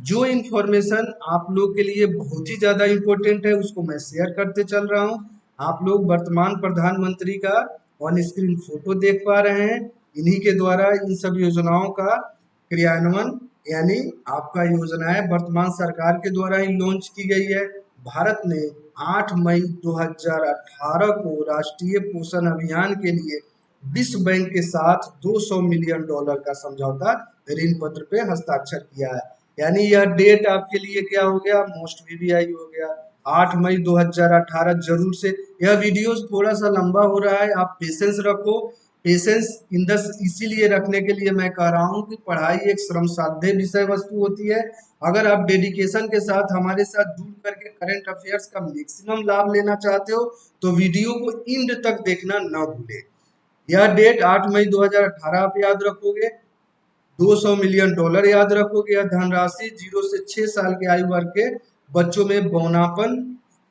जो इंफॉर्मेशन आप लोग के लिए बहुत ही ज्यादा इंपॉर्टेंट है उसको मैं शेयर करते चल रहा हूँ। आप लोग वर्तमान प्रधानमंत्री का ऑन स्क्रीन फोटो देख पा रहे हैं। इन्हीं के द्वारा इन सब योजनाओं का क्रियान्वयन यानी आपका योजनाएं वर्तमान सरकार के द्वारा ही लॉन्च की गई है। भारत ने 8 मई 2018 को राष्ट्रीय पोषण अभियान के लिए विश्व बैंक के साथ $200 मिलियन का समझौता ऋण पत्र पे हस्ताक्षर किया है। यानी यह डेट आपके लिए क्या हो गया? मोस्ट वीवीआई हो गया। 8 मई 2018 जरूर से। यह वीडियो थोड़ा सा लंबा हो रहा है, आप पेशेंस रखो। पेशेंस इन द इसीलिए रखने के लिए मैं कह रहा हूँ कि पढ़ाई एक श्रम साध्य विषय वस्तु होती है। अगर आप डेडिकेशन के साथ हमारे साथ जुड़ करके करंट अफेयर्स का मैक्सिमम लाभ लेना चाहते हो तो वीडियो को एंड तक देखना न भूलें। यह डेट 8 मई 2018 आप याद रखोगे। $200 मिलियन याद रखोगे। यह धनराशि 0 से 6 साल के आयु वर्ग के बच्चों में बौनापन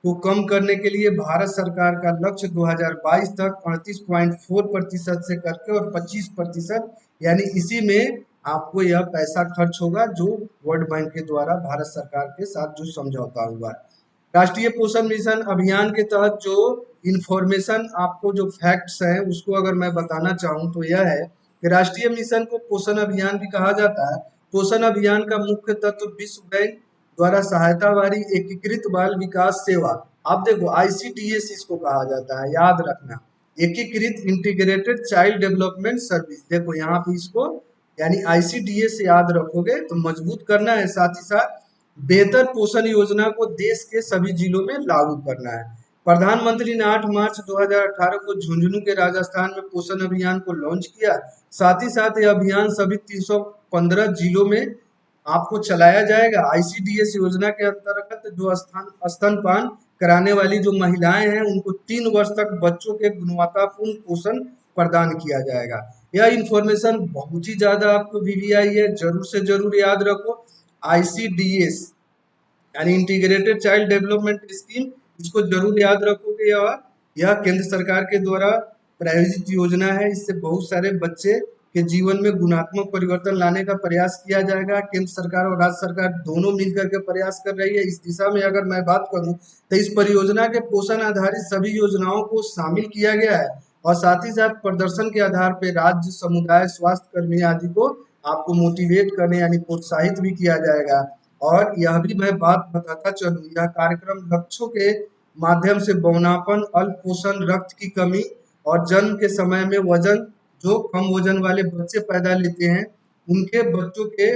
को कम करने के लिए भारत सरकार का लक्ष्य 2022 तक 38.4% से करके और 25% यानी इसी में आपको यह पैसा खर्च होगा जो वर्ल्ड बैंक के द्वारा भारत सरकार के साथ जो समझौता हुआ है। राष्ट्रीय पोषण मिशन अभियान के तहत जो इंफॉर्मेशन आपको जो फैक्ट्स हैं उसको अगर मैं बताना चाहूँ तो यह है कि राष्ट्रीय मिशन को पोषण अभियान भी कहा जाता है। पोषण अभियान का मुख्य तत्व विश्व बैंक द्वारा सहायता वाली एकीकृत बाल विकास सेवा, आप देखो आईसीडीएस इसको कहा जाता है, याद रखना, एकीकृत इंटीग्रेटेड चाइल्ड डेवलपमेंट सर्विस। देखो यहाँ पे इसको यानी आईसीडीएस याद रखोगे तो मजबूत करना है, साथ ही साथ बेहतर पोषण योजना को देश के सभी जिलों में लागू करना है। प्रधानमंत्री ने 8 मार्च 2018 को झुंझुनू के राजस्थान में पोषण अभियान को लॉन्च किया। साथ ही साथ यह अभियान सभी 315 जिलों में आपको चलाया जाएगा। आईसीडीएस योजना के अंतर्गत जो स्तनपान कराने वाली जो महिलाएं हैं उनको 3 वर्ष तक बच्चों के गुणवत्तापूर्ण पोषण प्रदान किया जाएगा। यह इंफॉर्मेशन बहुत ही ज्यादा आपको वीवीआई है, जरूर से जरूर याद रखो। आईसीडीएस यानी इंटीग्रेटेड चाइल्ड डेवलपमेंट स्कीम, इसको जरूर याद रखोगे। यह केंद्र सरकार के द्वारा प्रायोजित योजना है। इससे बहुत सारे बच्चे के जीवन में गुणात्मक परिवर्तन लाने का प्रयास किया जाएगा। केंद्र सरकार और राज्य सरकार दोनों मिलकर के प्रयास कर रही है इस दिशा में। अगर मैं बात करूं तो इस परियोजना के पोषण आधारित सभी योजनाओं को शामिल किया गया है और साथ ही साथ प्रदर्शन के आधार पर राज्य, समुदाय, स्वास्थ्य कर्मी आदि को आपको मोटिवेट करने यानी प्रोत्साहित भी किया जाएगा। और यह भी मैं बात बताता चलूं, यह कार्यक्रम लक्ष्यों के माध्यम से बौनापन, अल्प पोषण, रक्त की कमी और जन्म के समय में वजन, जो कम वजन वाले बच्चे पैदा लेते हैं उनके बच्चों के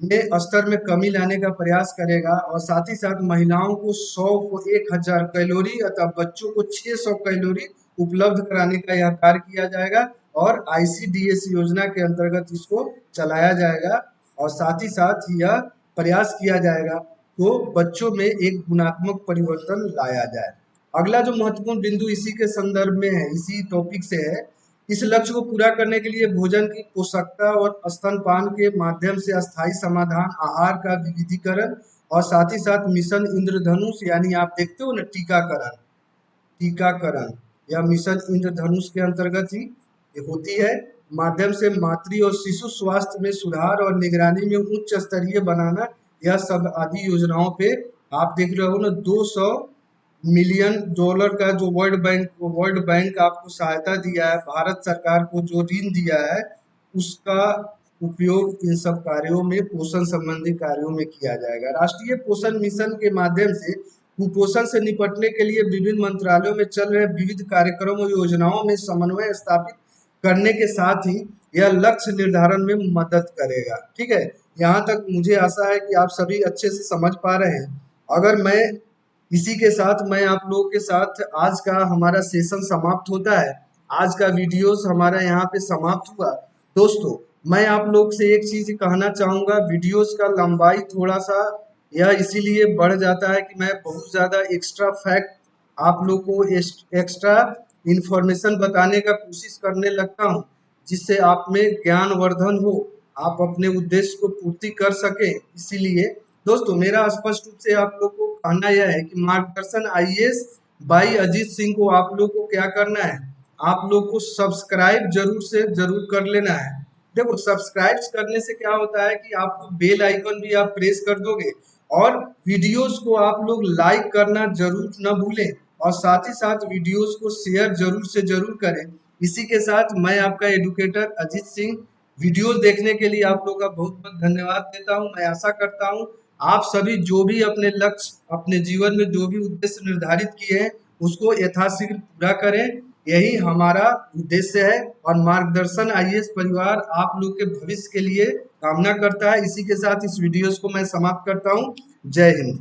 में स्तर में कमी लाने का प्रयास करेगा और साथ ही साथ महिलाओं को 100 को 1000 कैलोरी अथवा बच्चों को 600 कैलोरी उपलब्ध कराने का यह कार्य किया जाएगा और आईसीडीएस योजना के अंतर्गत इसको चलाया जाएगा और साथ ही साथ यह प्रयास किया जाएगा तो बच्चों में एक गुणात्मक परिवर्तन लाया जाए। अगला जो महत्वपूर्ण बिंदु इसी के संदर्भ में है, इसी टॉपिक से है, इस लक्ष्य को पूरा करने के लिए भोजन की पोषकता और स्तनपान के माध्यम से अस्थायी समाधान, आहार का विविधीकरण और साथ ही साथ मिशन इंद्रधनुष यानी आप देखते हो ना टीकाकरण, यह मिशन इंद्रधनुष के अंतर्गत ही होती है। माध्यम से मातृ और शिशु स्वास्थ्य में सुधार और निगरानी में उच्च स्तरीय बनाना, यह सब आदि योजनाओं पे आप देख रहे हो ना। $200 मिलियन का जो वर्ल्ड बैंक आपको सहायता दिया है, भारत सरकार को जो ऋण दिया है, उसका उपयोग इन सब कार्यों में, पोषण संबंधी कार्यों में किया जाएगा। राष्ट्रीय पोषण मिशन के माध्यम से कुपोषण से निपटने के लिए विभिन्न मंत्रालयों में चल रहे विविध कार्यक्रमों और योजनाओं में समन्वय स्थापित करने के साथ ही यह लक्ष्य निर्धारण में मदद करेगा। ठीक है, यहाँ तक मुझे आशा है कि आप सभी अच्छे से समझ पा रहे हैं। अगर मैं इसी के साथ मैं आप लोगों के साथ आज का हमारा सेशन समाप्त होता है। आज का वीडियोस हमारा यहाँ पे समाप्त हुआ। दोस्तों, मैं आप लोग से एक चीज कहना चाहूंगा, वीडियोस का लंबाई थोड़ा सा यह इसीलिए बढ़ जाता है कि मैं बहुत ज़्यादा एक्स्ट्रा फैक्ट आप लोग को एक्स्ट्रा इंफॉर्मेशन बताने का कोशिश करने लगता हूँ, जिससे आप में ज्ञानवर्धन हो, आप अपने उद्देश्य को पूर्ति कर सकें। इसीलिए दोस्तों, मेरा स्पष्ट रूप से आप लोग को कहना यह है कि मार्गदर्शन आईएएस बाई अजीत सिंह को आप लोग को क्या करना है, आप लोग को सब्सक्राइब जरूर से जरूर कर लेना है। देखो, सब्सक्राइब करने से क्या होता है कि आपको बेल आइकन भी आप प्रेस कर दोगे, और वीडियोस को आप लोग लाइक करना जरूर न भूलें, और साथ ही साथ वीडियोस को शेयर जरूर से जरूर करें। इसी के साथ मैं आपका एडुकेटर अजीत सिंह वीडियोस देखने के लिए आप लोग का बहुत बहुत धन्यवाद देता हूं। मैं आशा करता हूं आप सभी जो भी अपने लक्ष्य, अपने जीवन में जो भी उद्देश्य निर्धारित किए हैं, उसको यथाशीघ्र पूरा करें। यही हमारा उद्देश्य है, और मार्गदर्शन आईएएस परिवार आप लोग के भविष्य के लिए कामना करता है। इसी के साथ इस वीडियोस को मैं समाप्त करता हूँ। जय हिंद।